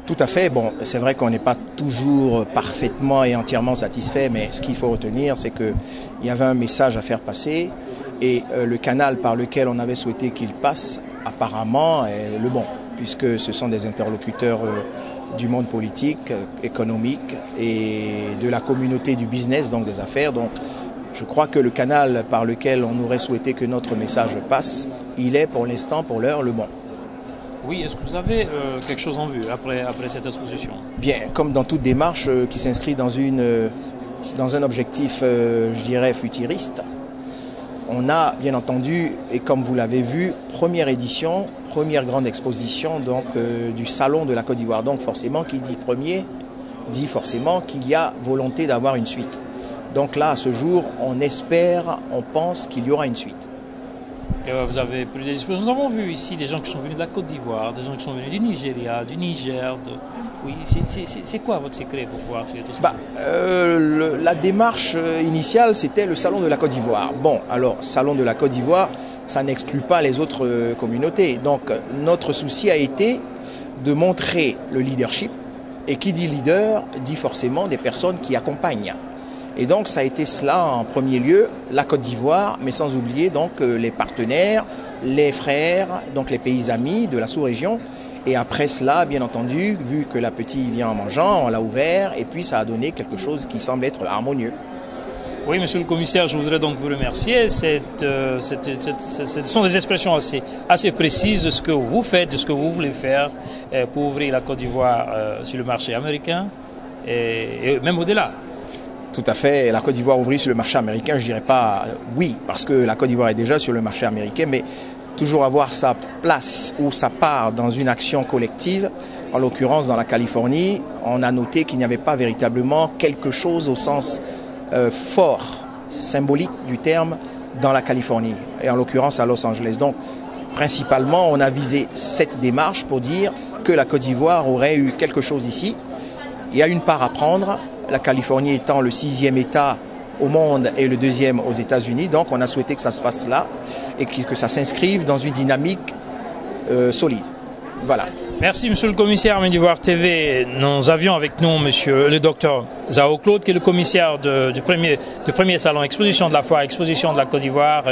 Tout à fait. Bon, c'est vrai qu'on n'est pas toujours parfaitement et entièrement satisfait, mais ce qu'il faut retenir, c'est qu'il y avait un message à faire passer et le canal par lequel on avait souhaité qu'il passe, apparemment, est le bon, puisque ce sont des interlocuteurs du monde politique, économique et de la communauté du business, donc des affaires. Donc, je crois que le canal par lequel on aurait souhaité que notre message passe, il est pour l'instant, pour l'heure, le bon. Oui, est-ce que vous avez quelque chose en vue après cette exposition? Bien, comme dans toute démarche qui s'inscrit dans un objectif, je dirais, futuriste, on a bien entendu, et comme vous l'avez vu, première édition, première grande exposition donc, du Salon de la Côte d'Ivoire. Donc forcément, qui dit premier, dit forcément qu'il y a volonté d'avoir une suite. Donc là, à ce jour, on espère, on pense qu'il y aura une suite. Et vous avez pris des dispositions. Nous avons vu ici des gens qui sont venus de la Côte d'Ivoire, des gens qui sont venus du Nigeria, du Niger. Oui, c'est quoi votre secret pour pouvoir tirer tout ça? La démarche initiale, c'était le Salon de la Côte d'Ivoire. Bon, alors, Salon de la Côte d'Ivoire, ça n'exclut pas les autres communautés. Donc, notre souci a été de montrer le leadership. Et qui dit leader, dit forcément des personnes qui accompagnent. Et donc ça a été cela en premier lieu, la Côte d'Ivoire, mais sans oublier donc les partenaires, les frères, donc les pays amis de la sous-région. Et après cela, bien entendu, vu que l'appétit vient en mangeant, on l'a ouvert et puis ça a donné quelque chose qui semble être harmonieux. Oui, monsieur le commissaire, je voudrais donc vous remercier. Ce sont des expressions assez précises de ce que vous faites, de ce que vous voulez faire pour ouvrir la Côte d'Ivoire sur le marché américain et même au-delà. Tout à fait. La Côte d'Ivoire ouvrir sur le marché américain, je ne dirais pas oui, parce que la Côte d'Ivoire est déjà sur le marché américain, mais toujours avoir sa place ou sa part dans une action collective. En l'occurrence, dans la Californie, on a noté qu'il n'y avait pas véritablement quelque chose au sens fort, symbolique du terme, dans la Californie, et en l'occurrence à Los Angeles. Donc, principalement, on a visé cette démarche pour dire que la Côte d'Ivoire aurait eu quelque chose ici. Il y a une part à prendre. La Californie étant le 6e État au monde et le 2e aux États-Unis. Donc on a souhaité que ça se fasse là et que ça s'inscrive dans une dynamique solide. Voilà. Merci, monsieur le commissaire Amis d'Ivoire TV. Nous avions avec nous monsieur le docteur Zao Claude, qui est le commissaire du premier salon exposition de la foire, exposition de la Côte d'Ivoire,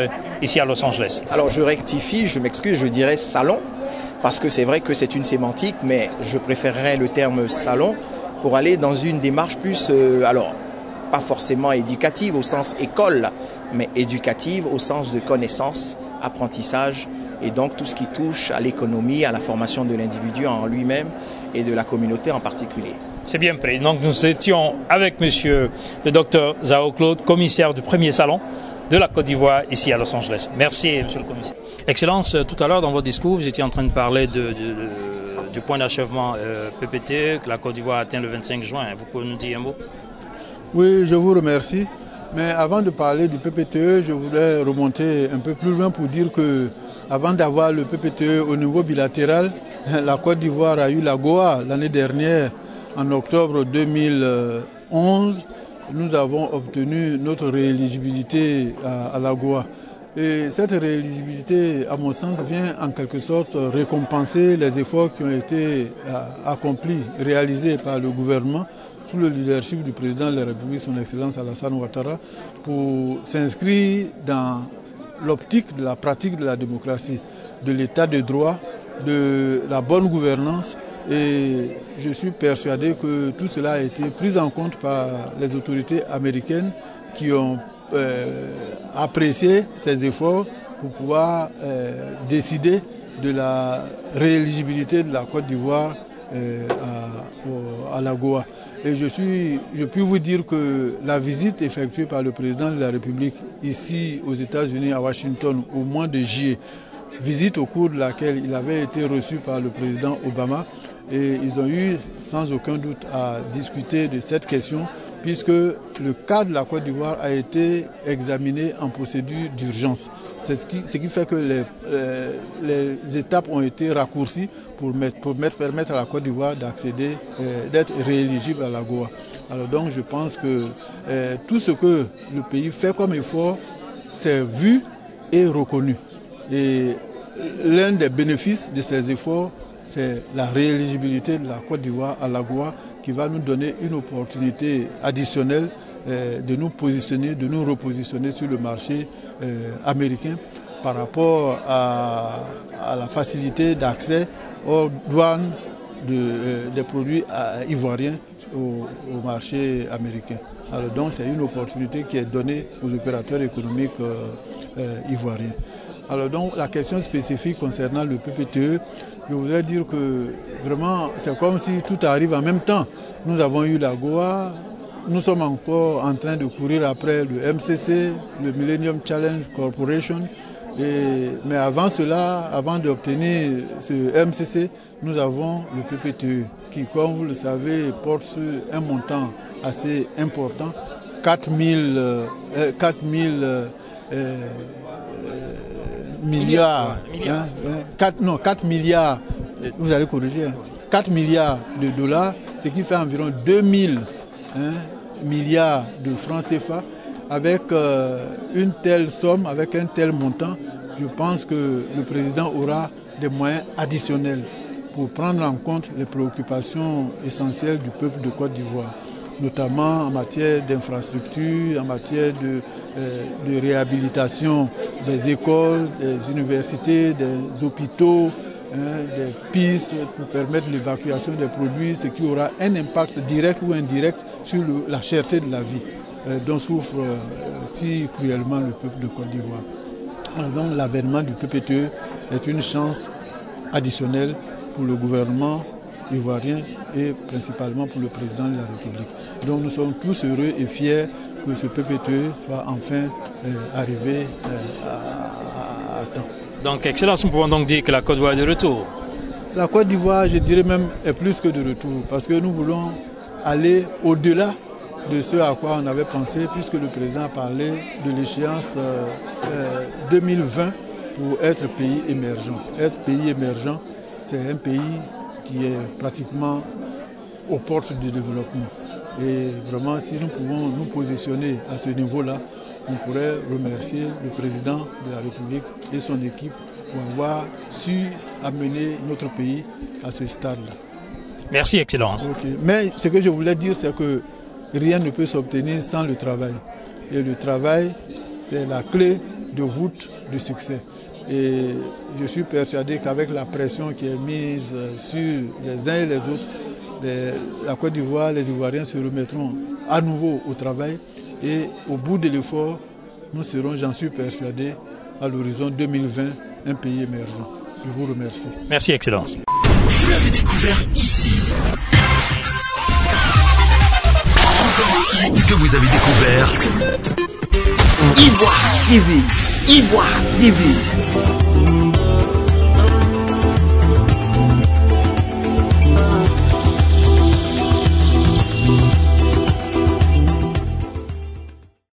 ici à Los Angeles. Alors je rectifie, je m'excuse, je dirais salon, parce que c'est vrai que c'est une sémantique, mais je préférerais le terme salon pour aller dans une démarche plus, alors pas forcément éducative au sens école, mais éducative au sens de connaissance, apprentissage, et donc tout ce qui touche à l'économie, à la formation de l'individu en lui-même et de la communauté en particulier. C'est bien pris. Donc nous étions avec monsieur le docteur Zao Claude, commissaire du premier salon de la Côte d'Ivoire ici à Los Angeles. Merci monsieur le commissaire. Excellence, tout à l'heure dans votre discours, vous étiez en train de parler du point d'achèvement PPT que la Côte d'Ivoire atteint le 25 juin. Vous pouvez nous dire un mot? Oui, je vous remercie. Mais avant de parler du PPTE, je voulais remonter un peu plus loin pour dire que avant d'avoir le PPTE au niveau bilatéral, la Côte d'Ivoire a eu la GOA l'année dernière, en octobre 2011. Nous avons obtenu notre rééligibilité à la GOA. Et cette rééligibilité, à mon sens, vient en quelque sorte récompenser les efforts qui ont été accomplis, réalisés par le gouvernement sous le leadership du président de la République, son Excellence Alassane Ouattara, pour s'inscrire dans l'optique de la pratique de la démocratie, de l'état de droit, de la bonne gouvernance. Et je suis persuadé que tout cela a été pris en compte par les autorités américaines qui ont apprécié ces efforts pour pouvoir décider de la rééligibilité de la Côte d'Ivoire à la GOA. Et je puis vous dire que la visite effectuée par le président de la République ici aux États-Unis, à Washington, au mois de juillet, visite au cours de laquelle il avait été reçu par le président Obama, et ils ont eu sans aucun doute à discuter de cette question, puisque le cas de la Côte d'Ivoire a été examiné en procédure d'urgence. C'est ce qui fait que les étapes ont été raccourcies pour permettre à la Côte d'Ivoire d'accéder, d'être rééligible à la GOA. Alors donc je pense que tout ce que le pays fait comme effort, c'est vu et reconnu. Et l'un des bénéfices de ces efforts, c'est la rééligibilité de la Côte d'Ivoire à la GOA, qui va nous donner une opportunité additionnelle de nous positionner, de nous repositionner sur le marché américain par rapport à la facilité d'accès aux douanes des produits ivoiriens au marché américain. Alors donc c'est une opportunité qui est donnée aux opérateurs économiques ivoiriens. Alors donc la question spécifique concernant le PPTE, je voudrais dire que vraiment c'est comme si tout arrive en même temps. Nous avons eu la GOA, nous sommes encore en train de courir après le MCC, le Millennium Challenge Corporation. Mais avant cela, avant d'obtenir ce MCC, nous avons le PPTE qui, comme vous le savez, porte sur un montant assez important, 4 milliards, 4 milliards, vous allez corriger, 4 milliards de dollars, ce qui fait environ 2000 milliards de francs CFA. Avec une telle somme, avec un tel montant, je pense que le président aura des moyens additionnels pour prendre en compte les préoccupations essentielles du peuple de Côte d'Ivoire, notamment en matière d'infrastructure, en matière de réhabilitation des écoles, des universités, des hôpitaux, des pistes pour permettre l'évacuation des produits, ce qui aura un impact direct ou indirect sur la cherté de la vie dont souffre si cruellement le peuple de Côte d'Ivoire. Donc l'avènement du PPTE est une chance additionnelle pour le gouvernement ivoirien et principalement pour le président de la République. Donc nous sommes tous heureux et fiers que ce PPTE soit enfin arrivé à temps. Donc, Excellence, nous pouvons donc dire que la Côte d'Ivoire est de retour. La Côte d'Ivoire, je dirais même, est plus que de retour, parce que nous voulons aller au-delà de ce à quoi on avait pensé, puisque le président a parlé de l'échéance 2020 pour être pays émergent. Être pays émergent, c'est un pays qui est pratiquement aux portes du développement. Et vraiment, si nous pouvons nous positionner à ce niveau-là, on pourrait remercier le président de la République et son équipe pour avoir su amener notre pays à ce stade-là. Merci, Excellence. Okay. Mais ce que je voulais dire, c'est que rien ne peut s'obtenir sans le travail. Et le travail, c'est la clé de voûte du succès. Et je suis persuadé qu'avec la pression qui est mise sur les uns et les autres, la Côte d'Ivoire, les Ivoiriens se remettront à nouveau au travail. Et au bout de l'effort, nous serons, j'en suis persuadé, à l'horizon 2020, un pays émergent. Je vous remercie. Merci, Excellence. Vous l'avez découvert ici. Encore que vous avez découvert Ivoire TV. Ivoire TV.